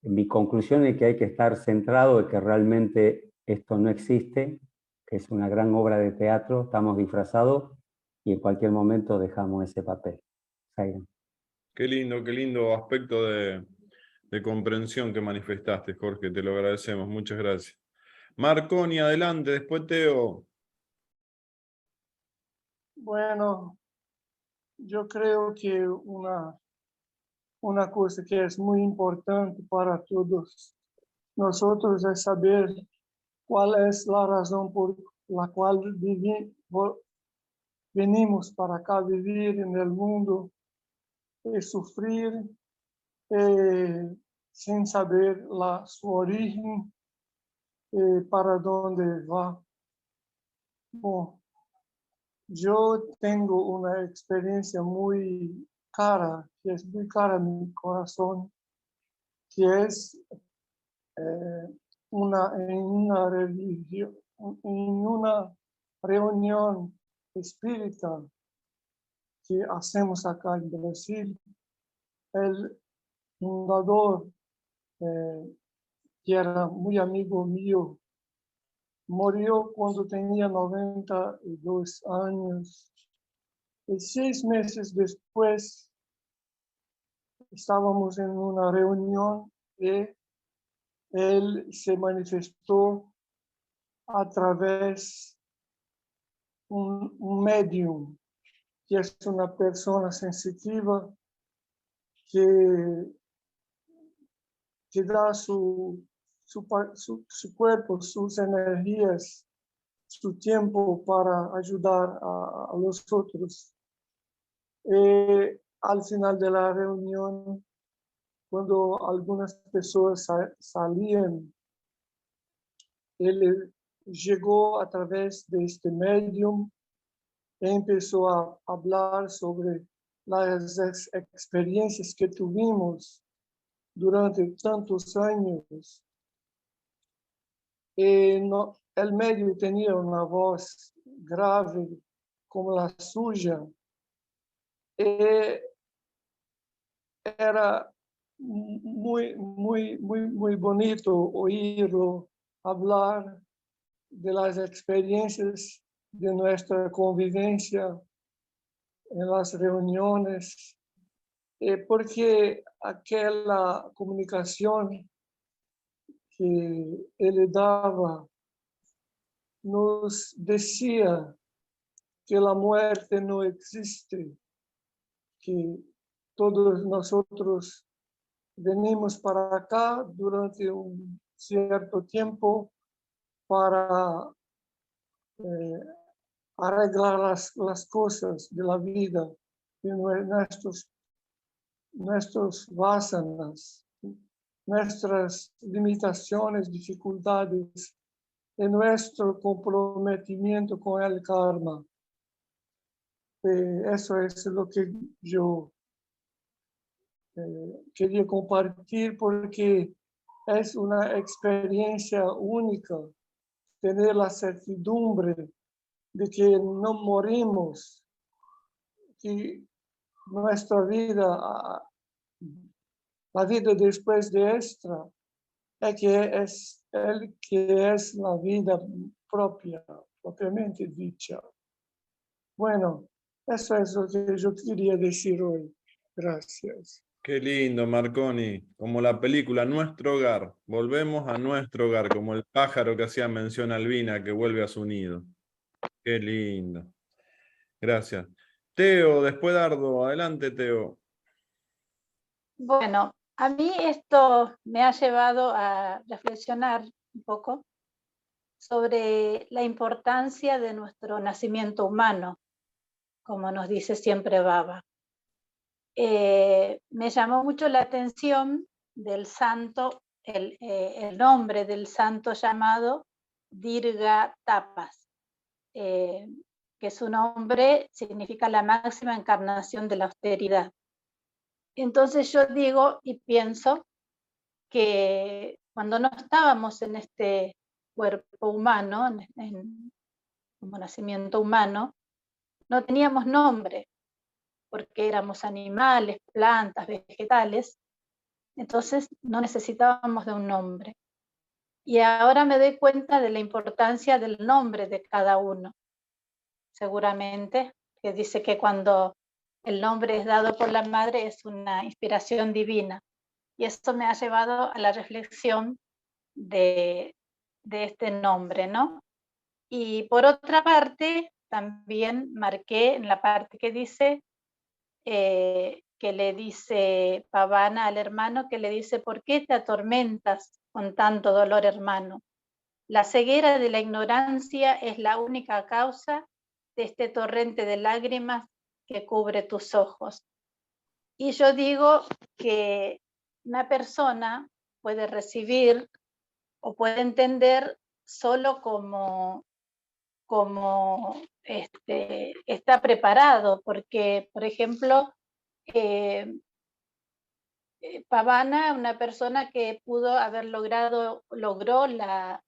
Mi conclusión es que hay que estar centrado en que realmente esto no existe, que es una gran obra de teatro, estamos disfrazados y en cualquier momento dejamos ese papel. Sairam. Qué lindo aspecto de comprensión que manifestaste, Jorge, te lo agradecemos, muchas gracias. Marconi, adelante, después Teo. Bueno, yo creo que una cosa que es muy importante para todos nosotros es saber cuál es la razón por la cual venimos para acá, vivir en el mundo, sufrir sin saber su origen, para dónde va. Bom, yo tengo una experiencia muy cara, que es muy cara a mi corazón, que es en una religión, en una reunión espírita que hacemos acá en Brasil. El fundador, que era muy amigo mío, murió cuando tenía 92 años. Y 6 meses después estábamos en una reunión y él se manifestó a través de un medium, que es una persona sensitiva que da su cuerpo, sus energías, su tiempo para ayudar a los otros. Al final de la reunión, cuando algunas personas salían, él llegó a través de este medium e empezó a hablar sobre las experiencias que tuvimos durante tantos años. El medio tenía una voz grave como la suya. Era muy bonito oírlo hablar de las experiencias de nuestra convivencia en las reuniones, porque aquella comunicación que él daba nos decía que la muerte no existe, que todos nosotros venimos para acá durante un cierto tiempo para arreglar las cosas de la vida, de nuestros vasanas, nuestras limitaciones, dificultades, de nuestro comprometimiento con el karma. Eso es lo que yo quería compartir, porque es una experiencia única tener la certidumbre de que no morimos, que nuestra vida, la vida después de esta, es la vida propia, propiamente dicha. Bueno, eso es lo que yo quería decir hoy. Gracias. Qué lindo, Marconi. Como la película Nuestro Hogar. Volvemos a nuestro hogar, como el pájaro que hacía mención Albina, que vuelve a su nido. Qué lindo. Gracias. Teo, después Dardo. Adelante, Teo. Bueno, a mí esto me ha llevado a reflexionar un poco sobre la importancia de nuestro nacimiento humano, como nos dice siempre Baba. Me llamó mucho la atención del santo, el nombre del santo llamado Dirga Tapas, que su nombre significa la máxima encarnación de la austeridad. Entonces yo digo y pienso que cuando no estábamos en este cuerpo humano, como nacimiento humano, no teníamos nombre, porque éramos animales, plantas, vegetales, entonces no necesitábamos de un nombre. Y ahora me doy cuenta de la importancia del nombre de cada uno. Seguramente, que dice que cuando el nombre es dado por la madre es una inspiración divina. Y esto me ha llevado a la reflexión de este nombre, ¿no? Y por otra parte, también marqué en la parte que dice, que le dice Pavana al hermano, que le dice, ¿por qué te atormentas con tanto dolor, hermano? La ceguera de la ignorancia es la única causa de este torrente de lágrimas que cubre tus ojos. Y yo digo que una persona puede recibir o puede entender solo como está preparado, porque, por ejemplo, Pavana, una persona que logró la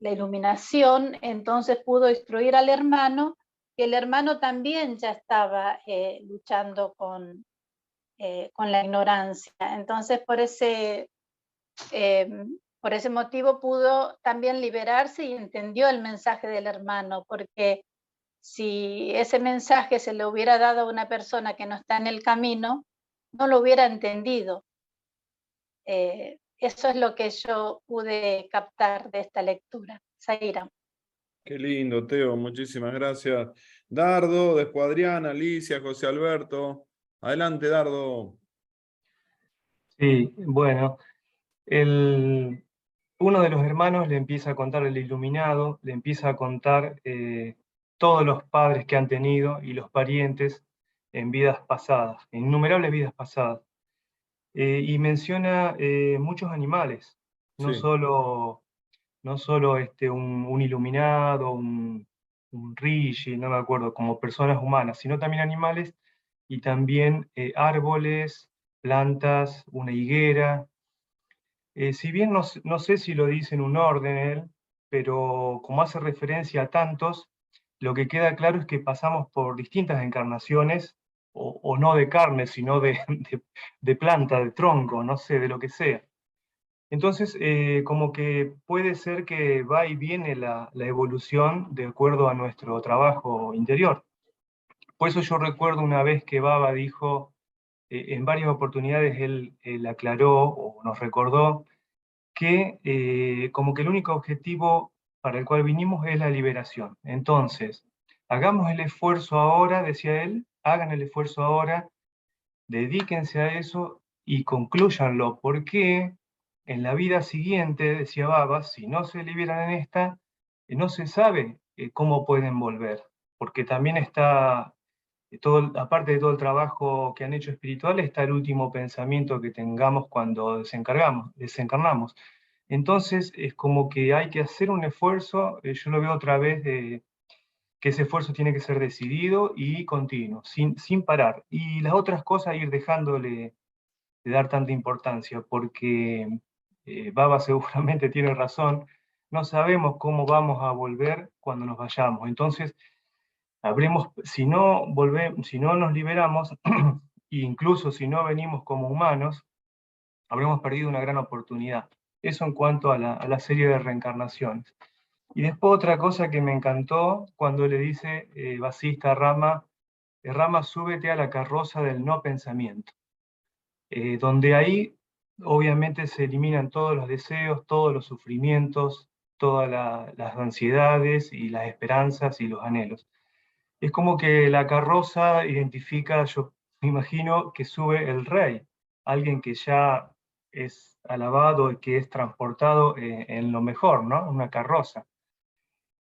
iluminación, entonces pudo instruir al hermano, que el hermano también ya estaba luchando con la ignorancia. Entonces, por ese motivo pudo también liberarse y entendió el mensaje del hermano, porque si ese mensaje se le hubiera dado a una persona que no está en el camino, no lo hubiera entendido. Eso es lo que yo pude captar de esta lectura. Zaira. Qué lindo, Teo. Muchísimas gracias. Dardo, después Adriana, Alicia, José Alberto. Adelante, Dardo. Sí, bueno, uno de los hermanos le empieza a contar el iluminado, le empieza a contar todos los padres que han tenido y los parientes en vidas pasadas, en innumerables vidas pasadas. Y menciona muchos animales, no Sí. solo un iluminado, un rishi, no me acuerdo, como personas humanas, sino también animales y también árboles, plantas, una higuera. Si bien no sé si lo dice en un orden él, pero como hace referencia a tantos, lo que queda claro es que pasamos por distintas encarnaciones, o no de carne, sino de planta, de tronco, no sé, de lo que sea. Entonces, como que puede ser que va y viene la evolución de acuerdo a nuestro trabajo interior. Por eso yo recuerdo una vez que Baba dijo, en varias oportunidades él aclaró o nos recordó que como que el único objetivo para el cual vinimos es la liberación. Entonces, hagamos el esfuerzo ahora, decía él, hagan el esfuerzo ahora dedíquense a eso y conclúyanlo, porque en la vida siguiente, decía Baba, si no se liberan en esta, no se sabe cómo pueden volver, porque también está, aparte de todo el trabajo que han hecho espiritual, está el último pensamiento que tengamos cuando desencarnamos. Entonces es como que hay que hacer un esfuerzo, yo lo veo otra vez, que ese esfuerzo tiene que ser decidido y continuo, sin parar. Y las otras cosas ir dejándole de dar tanta importancia, porque Baba seguramente tiene razón, no sabemos cómo vamos a volver cuando nos vayamos. Entonces, si no nos liberamos, e incluso si no venimos como humanos, habremos perdido una gran oportunidad. Eso en cuanto a la serie de reencarnaciones. Y después otra cosa que me encantó, cuando le dice Vasista a Rama, Rama, súbete a la carroza del no pensamiento. Donde ahí obviamente se eliminan todos los deseos, todos los sufrimientos, todas las ansiedades y las esperanzas y los anhelos. Es como que la carroza identifica, yo me imagino, que sube el rey, alguien que ya es alabado y que es transportado en lo mejor, ¿no? Una carroza.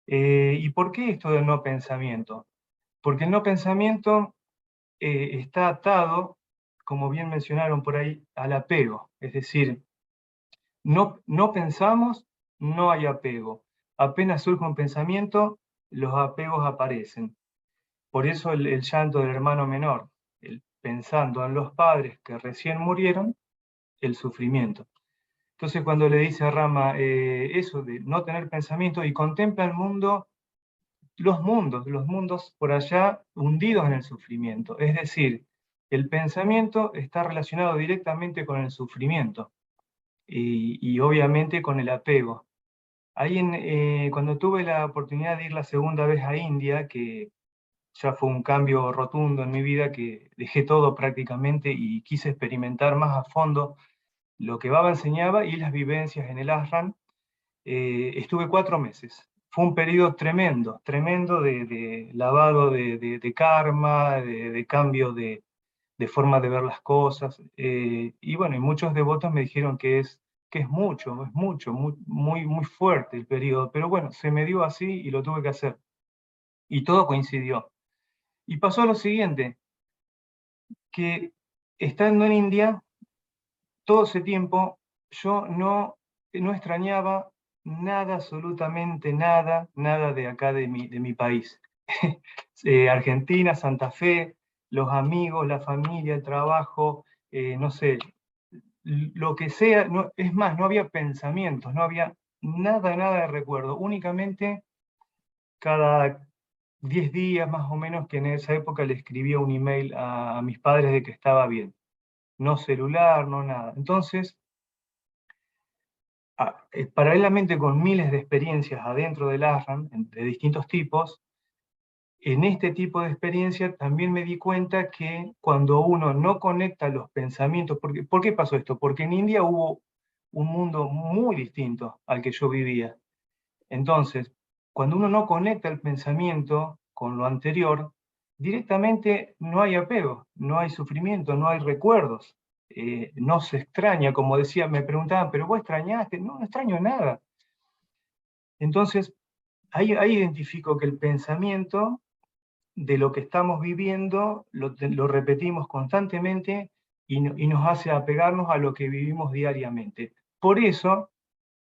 ¿Y por qué esto del no pensamiento? Porque el no pensamiento está atado, como bien mencionaron por ahí, al apego. Es decir, no pensamos, no hay apego. Apenas surge un pensamiento, los apegos aparecen. Por eso el llanto del hermano menor, pensando en los padres que recién murieron, el sufrimiento. Entonces cuando le dice a Rama eso de no tener pensamiento y contempla el mundo, los mundos por allá hundidos en el sufrimiento. Es decir, el pensamiento está relacionado directamente con el sufrimiento y obviamente con el apego. Ahí cuando tuve la oportunidad de ir la segunda vez a India, que ya fue un cambio rotundo en mi vida, que dejé todo prácticamente y quise experimentar más a fondo lo que Baba enseñaba y las vivencias en el ashram, estuve 4 meses. Fue un periodo tremendo, tremendo de lavado de karma, de cambio de forma de ver las cosas. Y bueno, y muchos devotos me dijeron que es mucho, muy fuerte el periodo. Pero bueno, se me dio así y lo tuve que hacer. Y todo coincidió. Y pasó lo siguiente, que estando en India, todo ese tiempo yo no extrañaba nada, absolutamente nada de acá de mi país. Argentina, Santa Fe, los amigos, la familia, el trabajo, no sé, lo que sea, es más, no había pensamientos, no había nada de recuerdo, únicamente cada 10 días más o menos, que en esa época le escribía un email a mis padres de que estaba bien. No celular, no nada. Entonces, paralelamente con miles de experiencias adentro del ashram, de distintos tipos, en este tipo de experiencia también me di cuenta que cuando uno no conecta los pensamientos, ¿por qué pasó esto? Porque en India hubo un mundo muy distinto al que yo vivía. Entonces, cuando uno no conecta el pensamiento con lo anterior, directamente no hay apego, no hay sufrimiento, no hay recuerdos. No se extraña, como decía, me preguntaban, ¿pero vos extrañaste? No extraño nada. Entonces, ahí identifico que el pensamiento de lo que estamos viviendo lo repetimos constantemente y nos hace apegarnos a lo que vivimos diariamente. Por eso,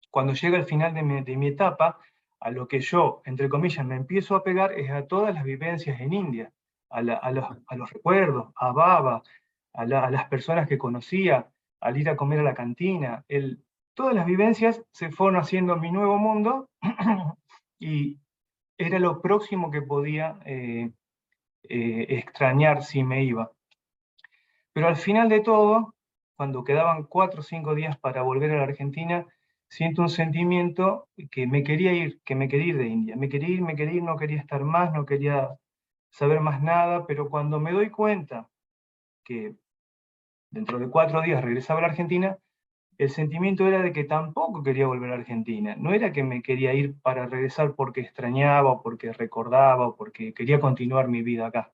cuando llega el final de mi etapa, a lo que yo, entre comillas, me empiezo a pegar es a todas las vivencias en India, a los recuerdos, a Baba, a las personas que conocía, al ir a comer a la cantina. Todas las vivencias se fueron haciendo mi nuevo mundo y era lo próximo que podía extrañar si me iba. Pero al final de todo, cuando quedaban 4 o 5 días para volver a la Argentina, siento un sentimiento que me quería ir de India. Me quería ir, no quería estar más, no quería saber más nada, pero cuando me doy cuenta que dentro de 4 días regresaba a la Argentina, el sentimiento era de que tampoco quería volver a Argentina. No era que me quería ir para regresar porque extrañaba, o porque recordaba, o porque quería continuar mi vida acá.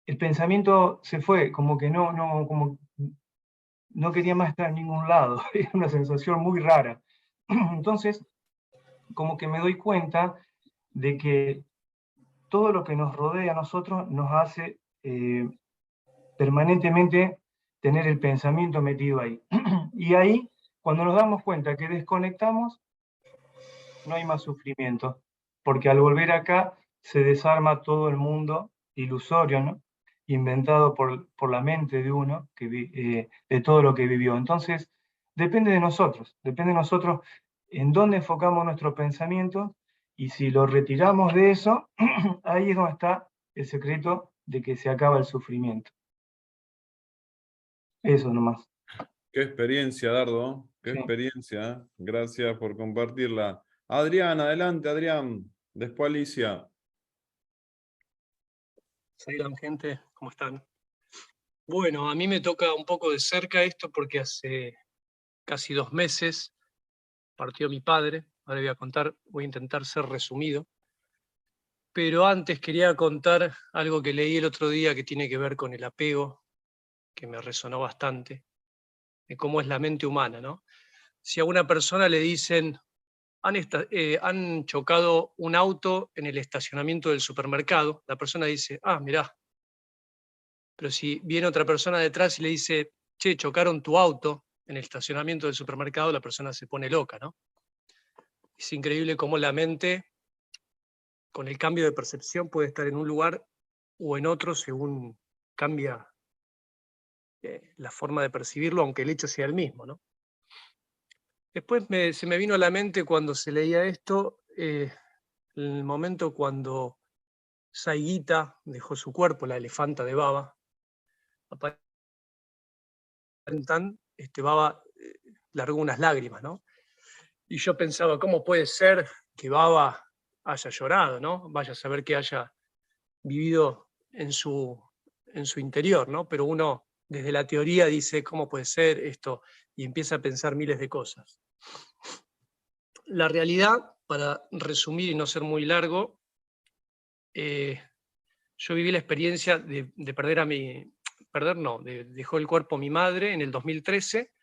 el pensamiento se fue, como que como no quería más estar en ningún lado, era una sensación muy rara. Entonces, como que me doy cuenta de que todo lo que nos rodea a nosotros nos hace permanentemente tener el pensamiento metido ahí. Y ahí, cuando nos damos cuenta que desconectamos, no hay más sufrimiento, porque al volver acá se desarma todo el mundo ilusorio, ¿no? Inventado por la mente de uno, de todo lo que vivió. Entonces, depende de nosotros en dónde enfocamos nuestro pensamiento, y si lo retiramos de eso, ahí es donde está el secreto de que se acaba el sufrimiento. Eso nomás. Qué experiencia, Dardo, qué Sí. experiencia, ¿eh? Gracias por compartirla. Adrián, adelante, Adrián. Después Alicia. Sairam, gente, ¿cómo están? Bueno, a mí me toca un poco de cerca esto porque hace casi 2 meses partió mi padre. Ahora voy a intentar ser resumido. Pero antes quería contar algo que leí el otro día que tiene que ver con el apego, que me resonó bastante, de cómo es la mente humana, ¿no? Si a una persona le dicen, han chocado un auto en el estacionamiento del supermercado, la persona dice, ah, mirá. Pero si viene otra persona detrás y le dice, che, chocaron tu auto en el estacionamiento del supermercado, la persona se pone loca, ¿no? Es increíble cómo la mente, con el cambio de percepción, puede estar en un lugar o en otro según cambia la forma de percibirlo, aunque el hecho sea el mismo, ¿no? Después se me vino a la mente cuando se leía esto, el momento cuando Saigita dejó su cuerpo, la elefanta de Baba. Baba largó unas lágrimas, ¿no? Y yo pensaba, ¿cómo puede ser que Baba haya llorado, ¿no? Vaya a saber que haya vivido en su interior, ¿no? Pero uno desde la teoría dice, ¿cómo puede ser esto? Y empieza a pensar miles de cosas. La realidad, para resumir y no ser muy largo, yo viví la experiencia de dejó el cuerpo mi madre en el 2013,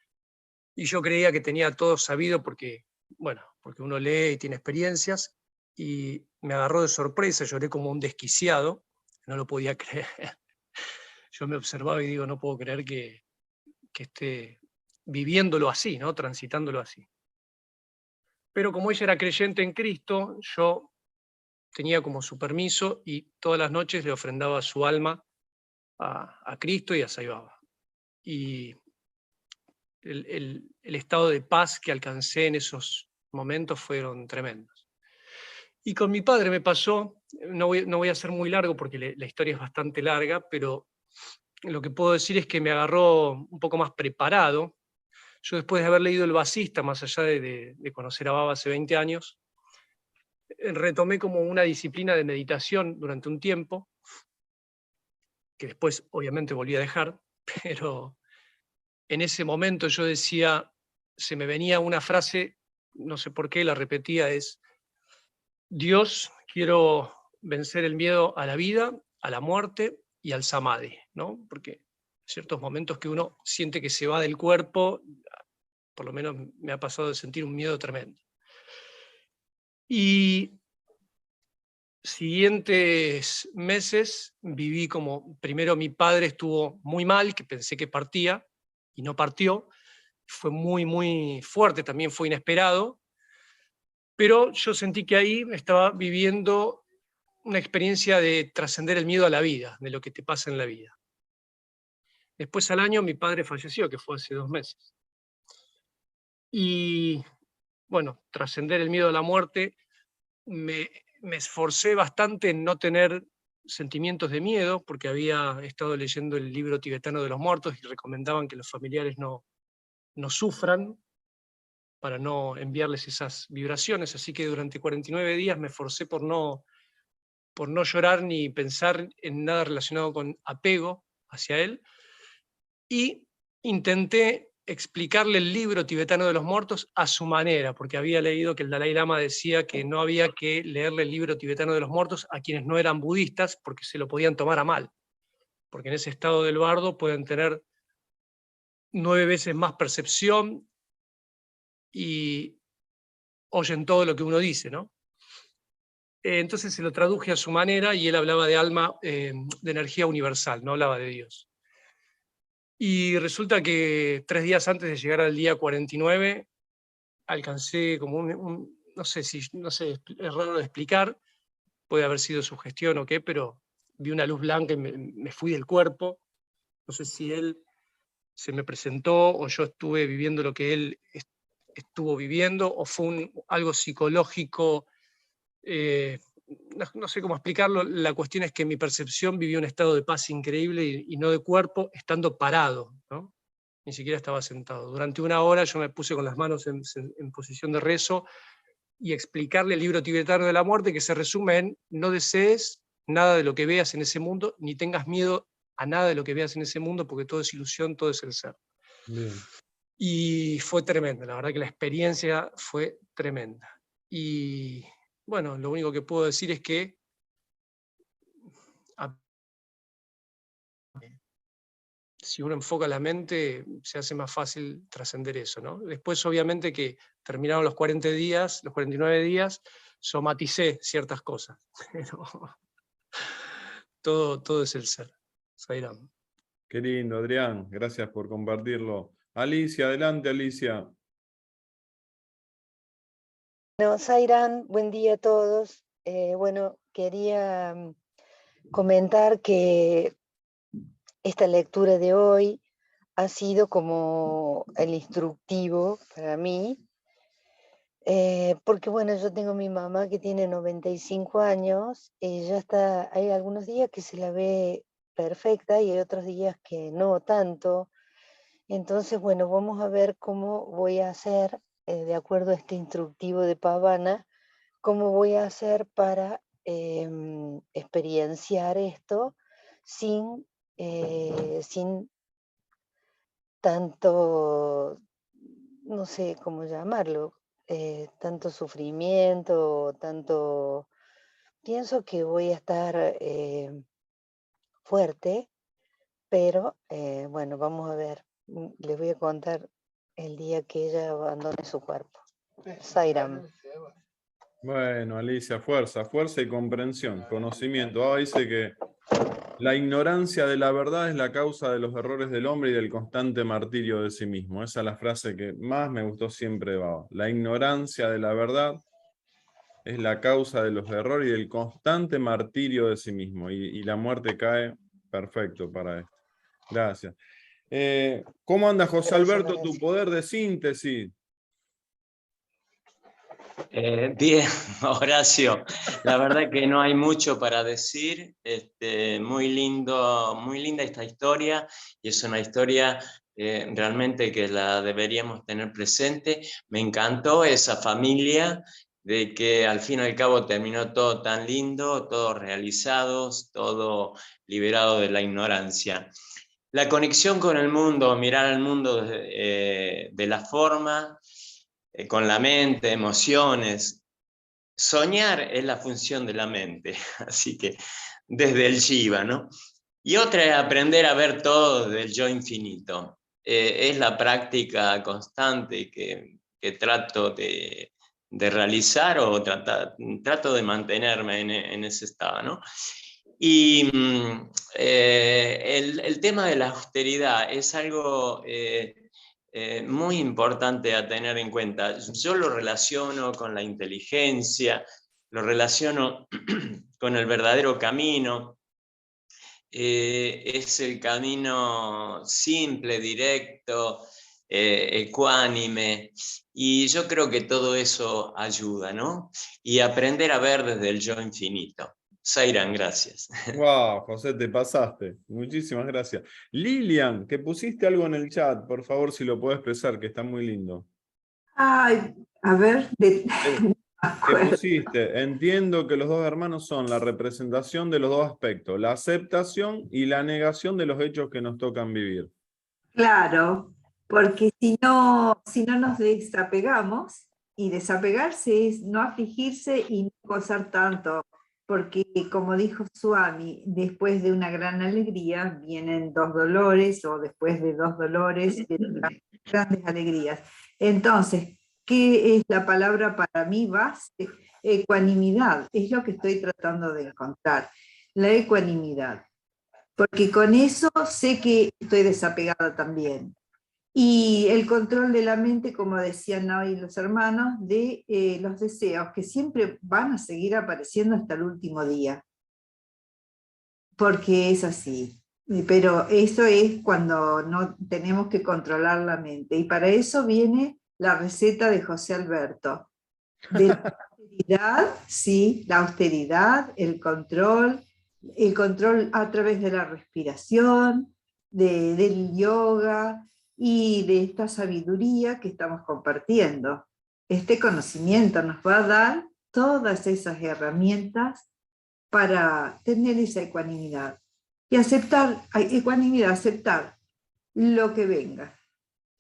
y yo creía que tenía todo sabido porque uno lee y tiene experiencias, y me agarró de sorpresa, lloré como un desquiciado, no lo podía creer. Yo me observaba y digo, no puedo creer que esté viviéndolo así, ¿no? Transitándolo así. Pero como ella era creyente en Cristo, yo tenía como su permiso y todas las noches le ofrendaba su alma a Cristo y a Sai Baba. Y el estado de paz que alcancé en esos momentos fueron tremendos. Y con mi padre me pasó, no voy a ser muy largo porque la historia es bastante larga, pero lo que puedo decir es que me agarró un poco más preparado. Yo, después de haber leído El Basista, más allá de conocer a Baba hace 20 años, retomé como una disciplina de meditación durante un tiempo, que después obviamente volví a dejar, pero en ese momento yo decía, se me venía una frase, no sé por qué la repetía, es: Dios, quiero vencer el miedo a la vida, a la muerte y al samadhi, ¿no? Porque hay ciertos momentos que uno siente que se va del cuerpo, por lo menos me ha pasado de sentir un miedo tremendo. Y siguientes meses viví como, primero mi padre estuvo muy mal, que pensé que partía, y no partió, fue muy, muy fuerte, también fue inesperado, pero yo sentí que ahí estaba viviendo una experiencia de trascender el miedo a la vida, de lo que te pasa en la vida. Después, al año, mi padre falleció, que fue hace 2 meses. Y bueno, trascender el miedo a la muerte, me esforcé bastante en no tener sentimientos de miedo, porque había estado leyendo el libro tibetano de los muertos y recomendaban que los familiares no sufran para no enviarles esas vibraciones, así que durante 49 días me esforcé por no llorar ni pensar en nada relacionado con apego hacia él, y intenté explicarle el libro tibetano de los muertos a su manera, porque había leído que el Dalai Lama decía que no había que leerle el libro tibetano de los muertos a quienes no eran budistas porque se lo podían tomar a mal. porque en ese estado del bardo pueden tener 9 veces más percepción y oyen todo lo que uno dice, ¿no? Entonces se lo traduje a su manera y él hablaba de alma, de energía universal, no hablaba de Dios. Y resulta que 3 días antes de llegar al día 49, alcancé como no sé, es raro de explicar, puede haber sido sugestión o qué, pero vi una luz blanca y me fui del cuerpo. No sé si él se me presentó o yo estuve viviendo lo que él estuvo viviendo, o fue algo psicológico, no sé cómo explicarlo. La cuestión es que mi percepción vivió un estado de paz increíble y no de cuerpo, estando parado, ¿no? Ni siquiera estaba sentado. Durante 1 hora yo me puse con las manos en posición de rezo y explicarle el libro tibetano de la muerte, que se resume en: no desees nada de lo que veas en ese mundo, ni tengas miedo a nada de lo que veas en ese mundo, porque todo es ilusión, todo es el ser. Bien. Y fue tremenda, la verdad que la experiencia fue tremenda. Y bueno, lo único que puedo decir es que si uno enfoca la mente, se hace más fácil trascender eso, ¿no? Después, obviamente, que terminaron los 40 días, los 49 días, somaticé ciertas cosas. Pero todo es el ser. Sairam. Qué lindo, Adrián. Gracias por compartirlo. Alicia, adelante, Alicia. Bueno, Sairam, buen día a todos. Bueno, quería comentar que esta lectura de hoy ha sido como el instructivo para mí, porque bueno, yo tengo mi mamá que tiene 95 años y ya está, hay algunos días que se la ve perfecta y hay otros días que no tanto. Entonces, bueno, vamos a ver cómo voy a hacer, de acuerdo a este instructivo de Pavana, cómo voy a hacer para experienciar esto sin tanto, no sé cómo llamarlo, tanto sufrimiento, tanto... Pienso que voy a estar fuerte, pero bueno, vamos a ver. Les voy a contar el día que ella abandone su cuerpo. Sairam. Bueno, Alicia, fuerza, fuerza y comprensión, conocimiento. Dice que la ignorancia de la verdad es la causa de los errores del hombre y del constante martirio de sí mismo. Esa es la frase que más me gustó siempre de Baba. La ignorancia de la verdad es la causa de los errores y del constante martirio de sí mismo. Y la muerte cae perfecto para esto. Gracias. ¿Cómo anda, José Alberto, tu poder de síntesis? Bien, Horacio, la verdad que no hay mucho para decir. Muy linda esta historia, y es una historia realmente que la deberíamos tener presente. Me encantó esa familia, de que al fin y al cabo terminó todo tan lindo, todos realizados, todo liberado de la ignorancia. La conexión con el mundo, mirar al mundo de la forma, con la mente, emociones. Soñar es la función de la mente, así que desde el Shiva, ¿no? Y otra es aprender a ver todo desde el yo infinito. Es la práctica constante que trato de realizar, o trato de mantenerme en ese estado, ¿no? Y el tema de la austeridad es algo muy importante a tener en cuenta. Yo lo relaciono con la inteligencia, lo relaciono con el verdadero camino. Es el camino simple, directo, ecuánime, y yo creo que todo eso ayuda, ¿no? Y aprender a ver desde el yo infinito. Sairam, gracias. Wow, José, te pasaste. Muchísimas gracias. Lilian, que pusiste algo en el chat, por favor, si lo puedes expresar, que está muy lindo. Ay, a ver, ¿Qué pusiste? Entiendo que los dos hermanos son la representación de los dos aspectos, la aceptación y la negación de los hechos que nos tocan vivir. claro, porque si no nos desapegamos, y desapegarse es no afligirse y no gozar tanto porque como dijo Swami, después de una gran alegría vienen dos dolores, o después de dos dolores vienen grandes alegrías. Entonces, ¿qué es la palabra para mí base? Ecuanimidad, es lo que estoy tratando de encontrar, la ecuanimidad, porque con eso sé que estoy desapegada también. Y el control de la mente, como decían hoy los hermanos, de los deseos, que siempre van a seguir apareciendo hasta el último día, porque es así. Pero eso es cuando no tenemos que controlar la mente. Y para eso viene la receta de José Alberto. De la austeridad, sí, la austeridad, el control a través de la respiración, del yoga y de esta sabiduría que estamos compartiendo. Este conocimiento nos va a dar todas esas herramientas para tener esa ecuanimidad. Y aceptar lo que venga,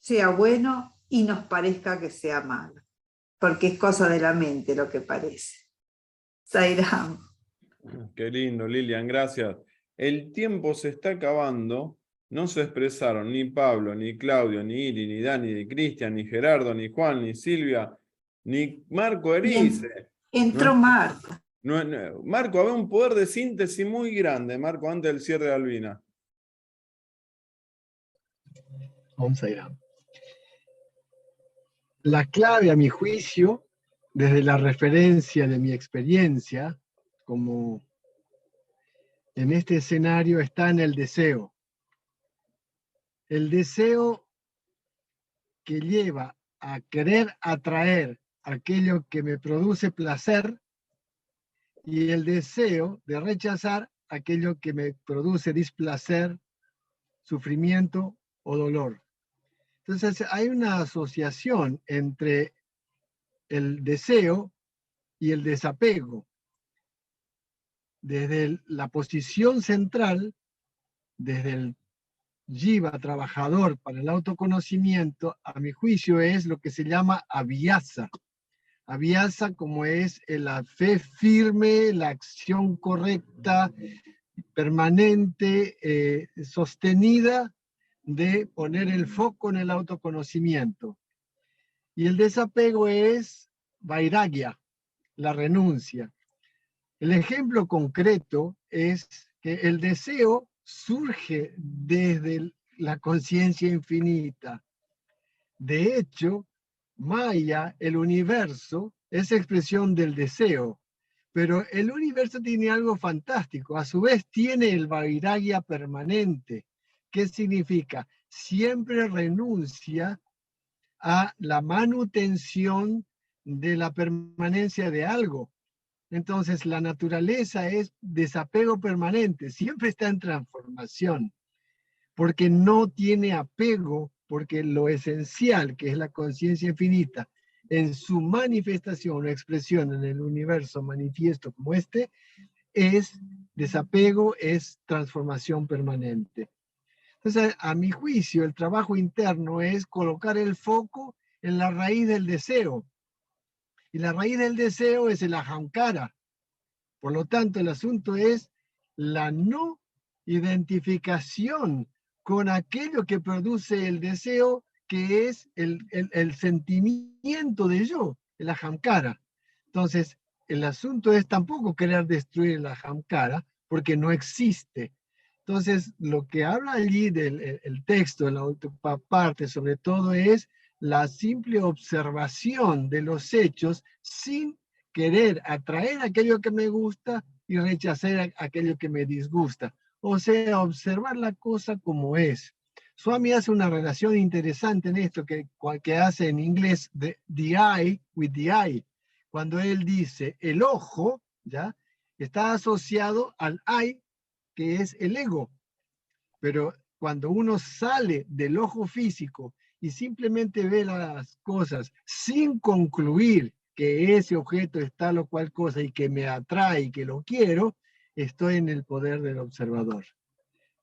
sea bueno y nos parezca que sea malo, porque es cosa de la mente lo que parece. Sairam. Qué lindo, Lilian, gracias. El tiempo se está acabando. No se expresaron ni Pablo, ni Claudio, ni Iri, ni Dani, ni Cristian, ni Gerardo, ni Juan, ni Silvia, ni Marco Erice. Entró Marco. Marco, había un poder de síntesis muy grande, Marco, antes del cierre de Albina. Vamos a ir a... La clave, a mi juicio, desde la referencia de mi experiencia, como en este escenario, está en el deseo. El deseo que lleva a querer atraer aquello que me produce placer y el deseo de rechazar aquello que me produce displacer, sufrimiento o dolor. Entonces hay una asociación entre el deseo y el desapego. Desde la posición central, desde el jiva trabajador para el autoconocimiento, a mi juicio es lo que se llama abhyasa. Abhyasa como es la fe firme, la acción correcta, permanente, sostenida de poner el foco en el autoconocimiento. Y el desapego es vairagya, la renuncia. El ejemplo concreto es que el deseo surge desde la conciencia infinita. De hecho, Maya, el universo, es expresión del deseo, pero el universo tiene algo fantástico, a su vez tiene el vairagya permanente. ¿Qué significa? Siempre renuncia a la manutención de la permanencia de algo. Entonces, la naturaleza es desapego permanente, siempre está en transformación, porque no tiene apego, porque lo esencial, que es la conciencia infinita, en su manifestación o expresión en el universo manifiesto como este, es desapego, es transformación permanente. Entonces, a mi juicio, el trabajo interno es colocar el foco en la raíz del deseo. Y la raíz del deseo es el ahamkara. Por lo tanto, el asunto es la no identificación con aquello que produce el deseo, que es el sentimiento de yo, el ahamkara. Entonces, el asunto es tampoco querer destruir el ahamkara, porque no existe. Entonces, lo que habla allí del el texto, la última parte, sobre todo, es la simple observación de los hechos sin querer atraer aquello que me gusta y rechazar aquello que me disgusta. O sea, observar la cosa como es. Swami hace una relación interesante en esto que hace en inglés the eye with the eye. Cuando él dice el ojo, ¿ya? Está asociado al eye, que es el ego. Pero cuando uno sale del ojo físico y simplemente ve las cosas sin concluir que ese objeto es tal o cual cosa y que me atrae y que lo quiero, estoy en el poder del observador.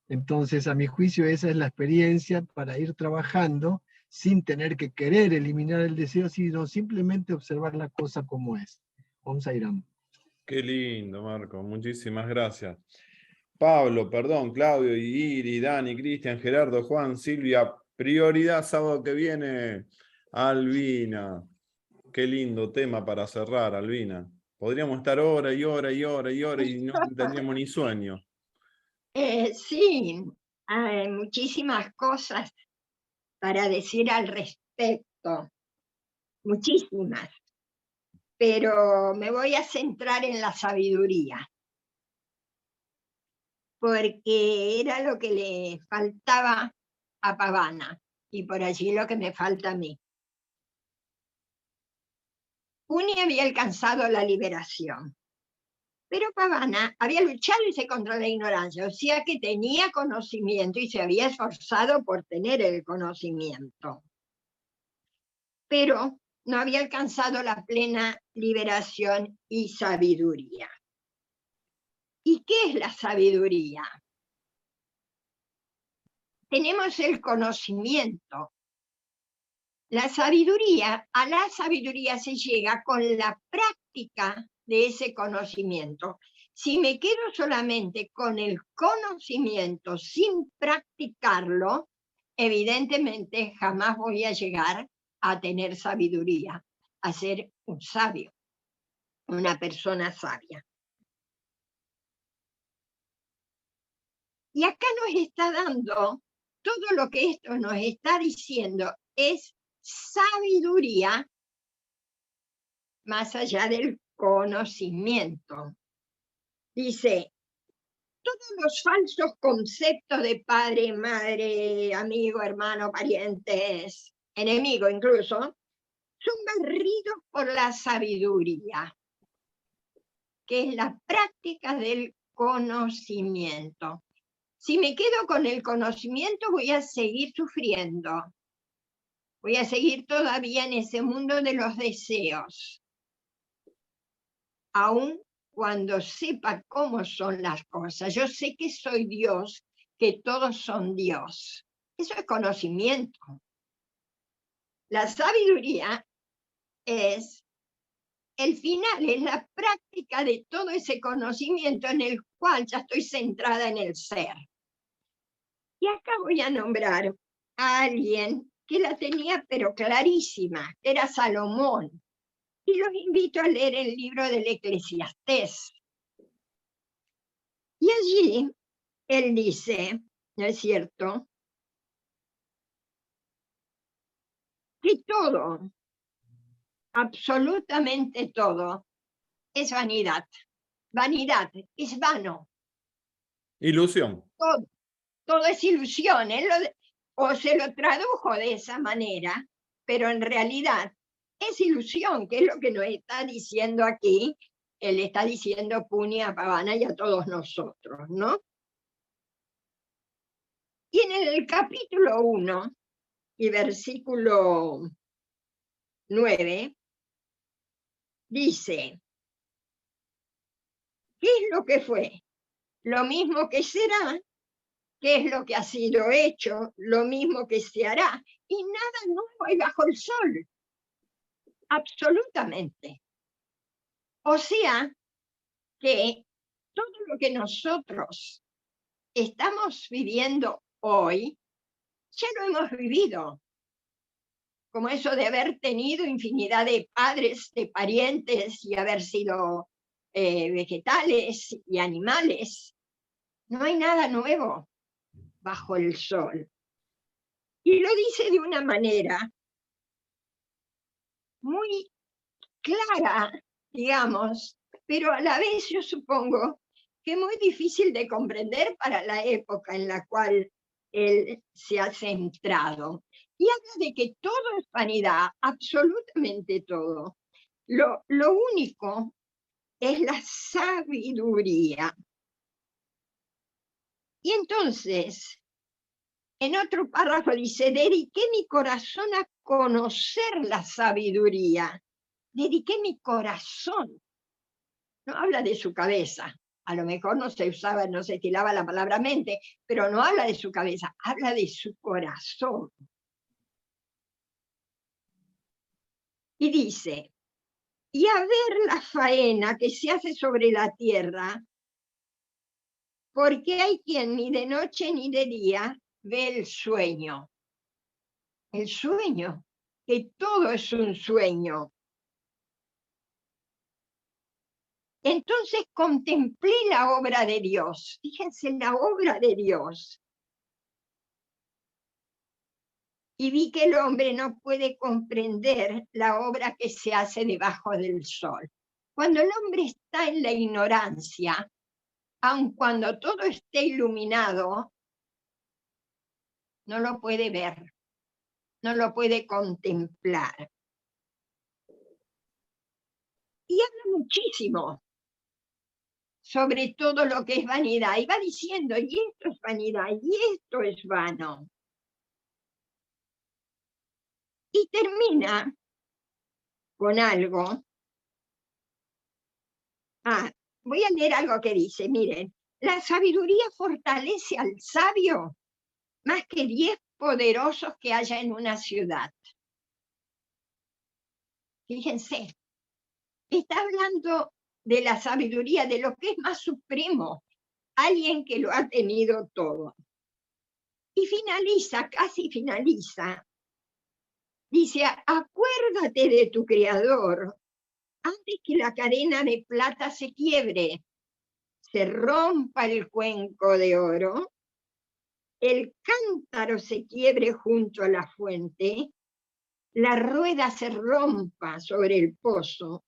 Entonces, a mi juicio, esa es la experiencia para ir trabajando sin tener que querer eliminar el deseo, sino simplemente observar la cosa como es. Om Sairam. Qué lindo, Marco. Muchísimas gracias. Pablo, perdón, Claudio, Iri, Dani, Cristian, Gerardo, Juan, Silvia. Prioridad sábado que viene, Albina. Qué lindo tema para cerrar, Albina. Podríamos estar hora y hora y hora y hora y no tendríamos ni sueño. Sí, hay muchísimas cosas para decir al respecto, muchísimas, pero me voy a centrar en la sabiduría, porque era lo que le faltaba a Pavana, y por allí lo que me falta a mí. Puni había alcanzado la liberación, pero Pavana había luchado contra la ignorancia, o sea que tenía conocimiento y se había esforzado por tener el conocimiento, pero no había alcanzado la plena liberación y sabiduría. ¿Y qué es la sabiduría? Tenemos el conocimiento. A la sabiduría se llega con la práctica de ese conocimiento. Si me quedo solamente con el conocimiento sin practicarlo, evidentemente jamás voy a llegar a tener sabiduría, a ser un sabio, una persona sabia. Y acá nos está dando, todo lo que esto nos está diciendo es sabiduría más allá del conocimiento. Dice, todos los falsos conceptos de padre, madre, amigo, hermano, parientes, enemigo incluso, son barridos por la sabiduría, que es la práctica del conocimiento. Si me quedo con el conocimiento, voy a seguir sufriendo. Voy a seguir todavía en ese mundo de los deseos, aun cuando sepa cómo son las cosas. Yo sé que soy Dios, que todos son Dios. Eso es conocimiento. La sabiduría es el final, es la práctica de todo ese conocimiento en el cual ya estoy centrada en el ser. Y acá voy a nombrar a alguien que la tenía pero clarísima, que era Salomón. Y los invito a leer el libro del Eclesiastés. Y allí él dice, ¿no es cierto?, que todo, absolutamente todo, es vanidad. Vanidad, es vano. Ilusión. Todo es ilusión. O se lo tradujo de esa manera, pero en realidad es ilusión, que es lo que nos está diciendo aquí. Él está diciendo Puni a Pavana y a todos nosotros, ¿no? Y en el capítulo 1 y versículo 9, dice, ¿qué es lo que fue? Lo mismo que será, ¿qué es lo que ha sido hecho? Lo mismo que se hará. Y nada nuevo hay bajo el sol. Absolutamente. O sea, que todo lo que nosotros estamos viviendo hoy, ya lo hemos vivido. Como eso de haber tenido infinidad de padres, de parientes y haber sido vegetales y animales. No hay nada nuevo bajo el sol. Y lo dice de una manera muy clara, digamos, pero a la vez yo supongo que muy difícil de comprender para la época en la cual él se ha centrado. Y habla de que todo es vanidad, absolutamente todo. Lo único es la sabiduría. Y entonces, en otro párrafo dice, dediqué mi corazón a conocer la sabiduría. Dediqué mi corazón. No habla de su cabeza. A lo mejor no se usaba, no se estilaba la palabra mente, pero no habla de su cabeza, habla de su corazón. Y dice, y a ver la faena que se hace sobre la tierra, porque hay quien ni de noche ni de día ve el sueño, que todo es un sueño. Entonces contemplé la obra de Dios, fíjense la obra de Dios, y vi que el hombre no puede comprender la obra que se hace debajo del sol. Cuando el hombre está en la ignorancia, aun cuando todo esté iluminado, no lo puede ver, no lo puede contemplar. Y habla muchísimo sobre todo lo que es vanidad, y va diciendo, y esto es vanidad, y esto es vano. Y termina con algo. Voy a leer algo que dice, miren, la sabiduría fortalece al sabio más que 10 poderosos que haya en una ciudad. Fíjense, está hablando de la sabiduría, de lo que es más supremo, alguien que lo ha tenido todo. Y finaliza, casi finaliza, dice, acuérdate de tu Creador antes que la cadena de plata se quiebre, se rompa el cuenco de oro, el cántaro se quiebre junto a la fuente, la rueda se rompa sobre el pozo,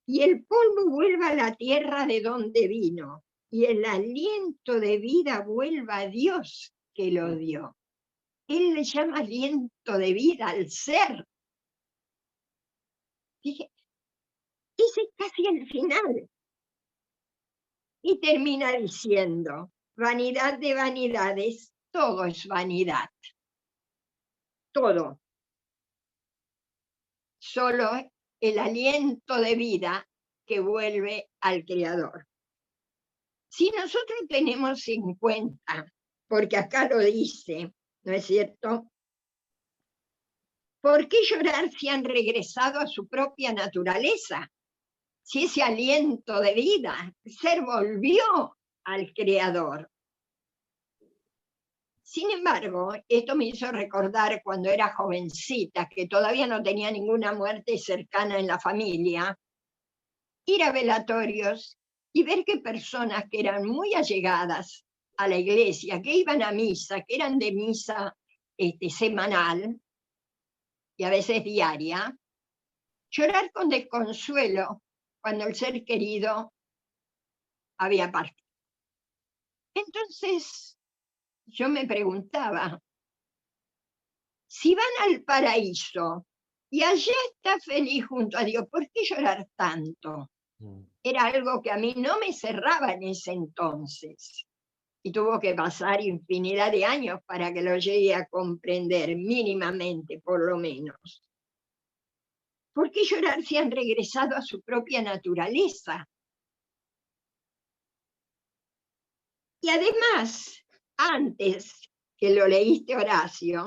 y el polvo vuelva a la tierra de donde vino, y el aliento de vida vuelva a Dios que lo dio. Él le llama aliento de vida al ser. Dije, ese es casi el final. Y termina diciendo, vanidad de vanidades, todo es vanidad. Todo. Solo el aliento de vida que vuelve al Creador. Si nosotros tenemos en cuenta, porque acá lo dice, ¿no es cierto? ¿Por qué llorar si han regresado a su propia naturaleza? Si ese aliento de vida, el ser volvió al Creador. Sin embargo, esto me hizo recordar cuando era jovencita, que todavía no tenía ninguna muerte cercana en la familia, ir a velatorios y ver que personas que eran muy allegadas a la iglesia, que iban a misa, que eran de misa semanal y a veces diaria, llorar con desconsuelo cuando el ser querido había partido. Entonces, yo me preguntaba, si van al paraíso y allá está feliz junto a Dios, ¿por qué llorar tanto? Era algo que a mí no me cerraba en ese entonces. Y tuvo que pasar infinidad de años para que lo llegue a comprender, mínimamente por lo menos. ¿Por qué llorar si han regresado a su propia naturaleza? Y además, antes que lo leíste, Horacio,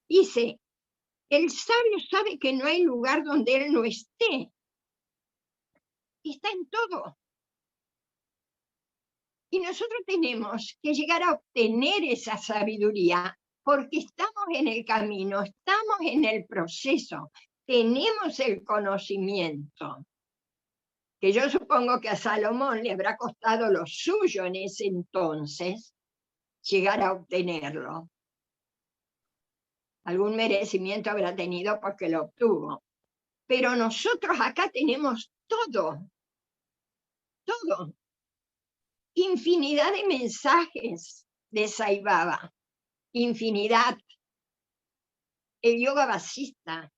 dice, el sabio sabe que no hay lugar donde él no esté. Está en todo. Y nosotros tenemos que llegar a obtener esa sabiduría porque estamos en el camino, estamos en el proceso, tenemos el conocimiento. Que yo supongo que a Salomón le habrá costado lo suyo en ese entonces llegar a obtenerlo. Algún merecimiento habrá tenido porque lo obtuvo. Pero nosotros acá tenemos todo. Todo. Infinidad de mensajes de Sai Baba. Infinidad. El yoga vasista.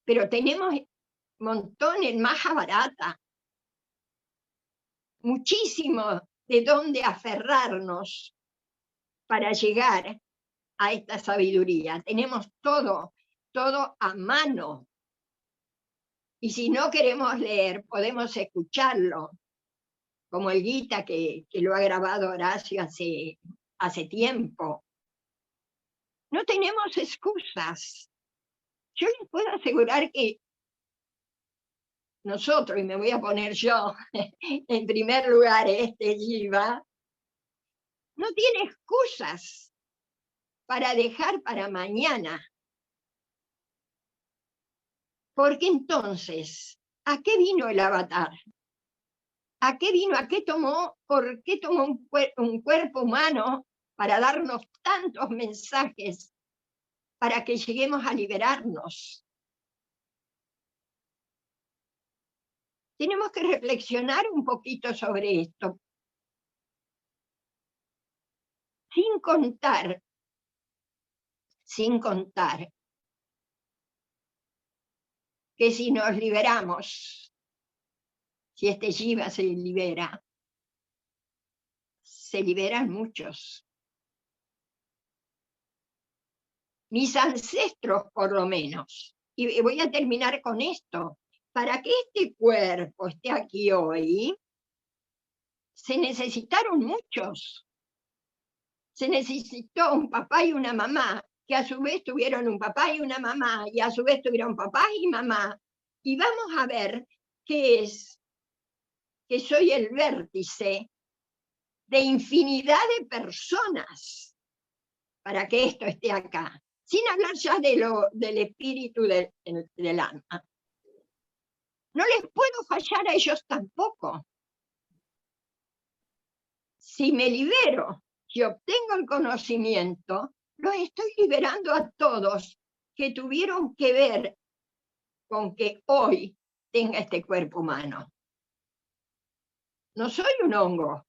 Pero tenemos montones, Mahabharata. Muchísimo de dónde aferrarnos para llegar a esta sabiduría. Tenemos todo, todo a mano. Y si no queremos leer, podemos escucharlo, como el Gita que lo ha grabado Horacio hace tiempo. No tenemos excusas. Yo les puedo asegurar que nosotros, y me voy a poner yo en primer lugar, Jiva, no tiene excusas para dejar para mañana. Porque entonces, ¿a qué vino el avatar? ¿A qué vino? ¿A qué tomó? ¿Por qué tomó un cuerpo humano para darnos tantos mensajes para que lleguemos a liberarnos? Tenemos que reflexionar un poquito sobre esto. Sin contar que si nos liberamos, si este Jiva se libera, se liberan muchos. Mis ancestros, por lo menos. Y voy a terminar con esto. Para que este cuerpo esté aquí hoy, se necesitaron muchos. Se necesitó un papá y una mamá, que a su vez tuvieron un papá y una mamá, y a su vez tuvieron papá y mamá. Y vamos a ver qué es, que soy el vértice de infinidad de personas para que esto esté acá. Sin hablar ya del espíritu del alma. No les puedo fallar a ellos tampoco. Si me libero y obtengo el conocimiento, los estoy liberando a todos que tuvieron que ver con que hoy tenga este cuerpo humano. No soy un hongo,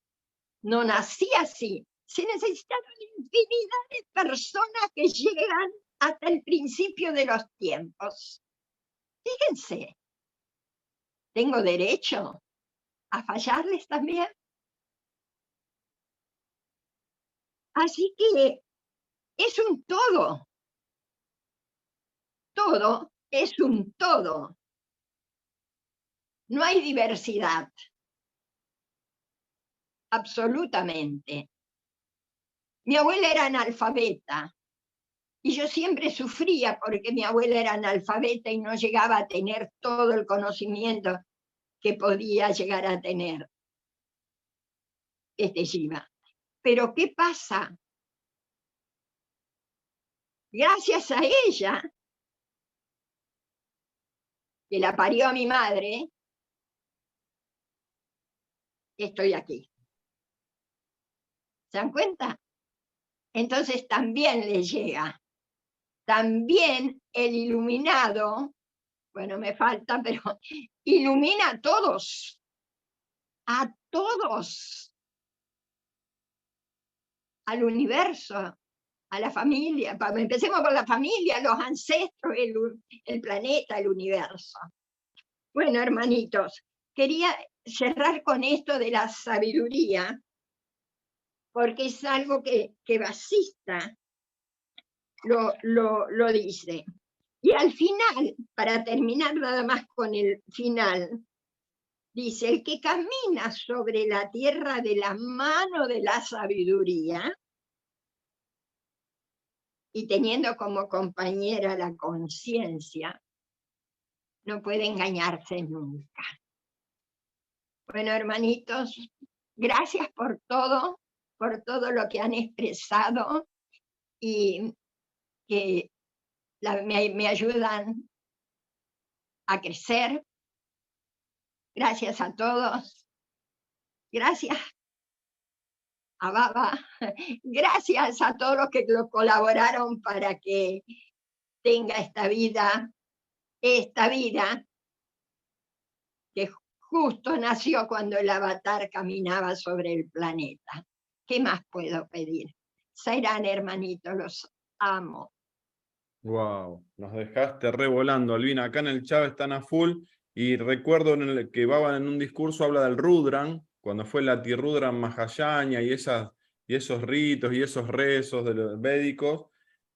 no nací así. Se necesitaron infinidad de personas que llegan hasta el principio de los tiempos. Fíjense, ¿tengo derecho a fallarles también? Así que es un todo. Todo es un todo. No hay diversidad. Absolutamente. Mi abuela era analfabeta y yo siempre sufría porque mi abuela era analfabeta y no llegaba a tener todo el conocimiento que podía llegar a tener este Jiva. Pero ¿qué pasa? Gracias a ella, que la parió a mi madre, estoy aquí. ¿Se dan cuenta? Entonces también le llega. También el iluminado, bueno, me falta, pero ilumina a todos. A todos. Al universo, a la familia. Empecemos por la familia, los ancestros, el planeta, el universo. Bueno, hermanitos, quería cerrar con esto de la sabiduría, porque es algo que Vasista lo dice. Y al final, para terminar nada más con el final, dice, el que camina sobre la tierra de la mano de la sabiduría, y teniendo como compañera la conciencia, no puede engañarse nunca. Bueno, hermanitos, gracias por todo lo que han expresado y que me ayudan a crecer. Gracias a todos. Gracias a Baba. Gracias a todos los que colaboraron para que tenga esta vida que justo nació cuando el avatar caminaba sobre el planeta. ¿Qué más puedo pedir? Sairán, hermanitos, los amo. Wow, nos dejaste revolando, Albina. Acá en el chat están a full y recuerdo que Baba en un discurso habla del Rudran, cuando fue la Tirudran Mahayana y esos ritos y esos rezos de los védicos,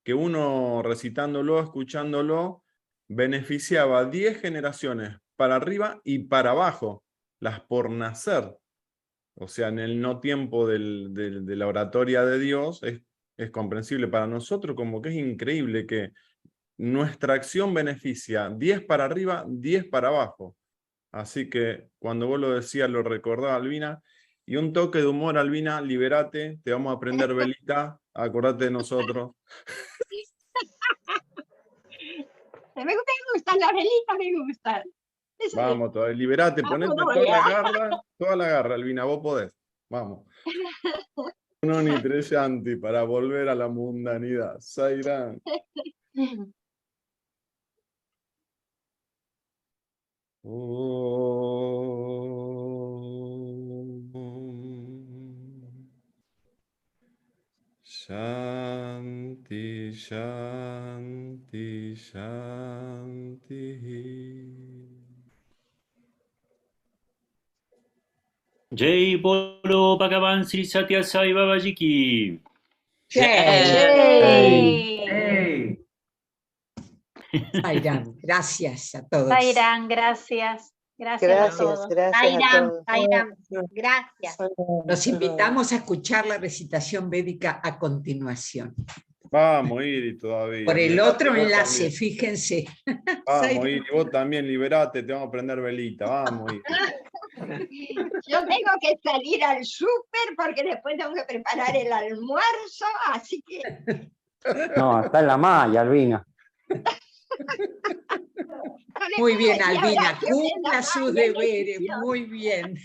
que uno recitándolo, escuchándolo, beneficiaba 10 generaciones para arriba y para abajo, las por nacer. O sea, en el no tiempo de la oratoria de Dios es comprensible para nosotros, como que es increíble que nuestra acción beneficia 10 para arriba, 10 para abajo. Así que cuando vos lo decías, lo recordaba, Albina. Y un toque de humor, Albina, liberate, te vamos a prender velita, acordate de nosotros. Me gustan las velitas, me gustan. Vamos, todavía, liberate, ponete toda la garra, Albina, vos podés. Vamos. No ni Treyanti para volver a la mundanidad. Zairán. Shanti, Shanti, Shanti. Jai Bolo Bhagavan Sri Satya Sai Babaji ki. Hey. Zairán, gracias a todos. Zairán, gracias. Gracias a todos. Zairán, gracias. Los invitamos a escuchar la recitación védica a continuación. Vamos, Iri, todavía. Por el Liberate, otro enlace, también. fíjense. Vamos, Iri, vos también, liberate, te vamos a prender velita. Vamos, Iri. Yo tengo que salir al súper porque después tengo que preparar el almuerzo, así que... No, está en la malla, Albina. Muy bien, Albina, cumpla sus deberes, muy bien.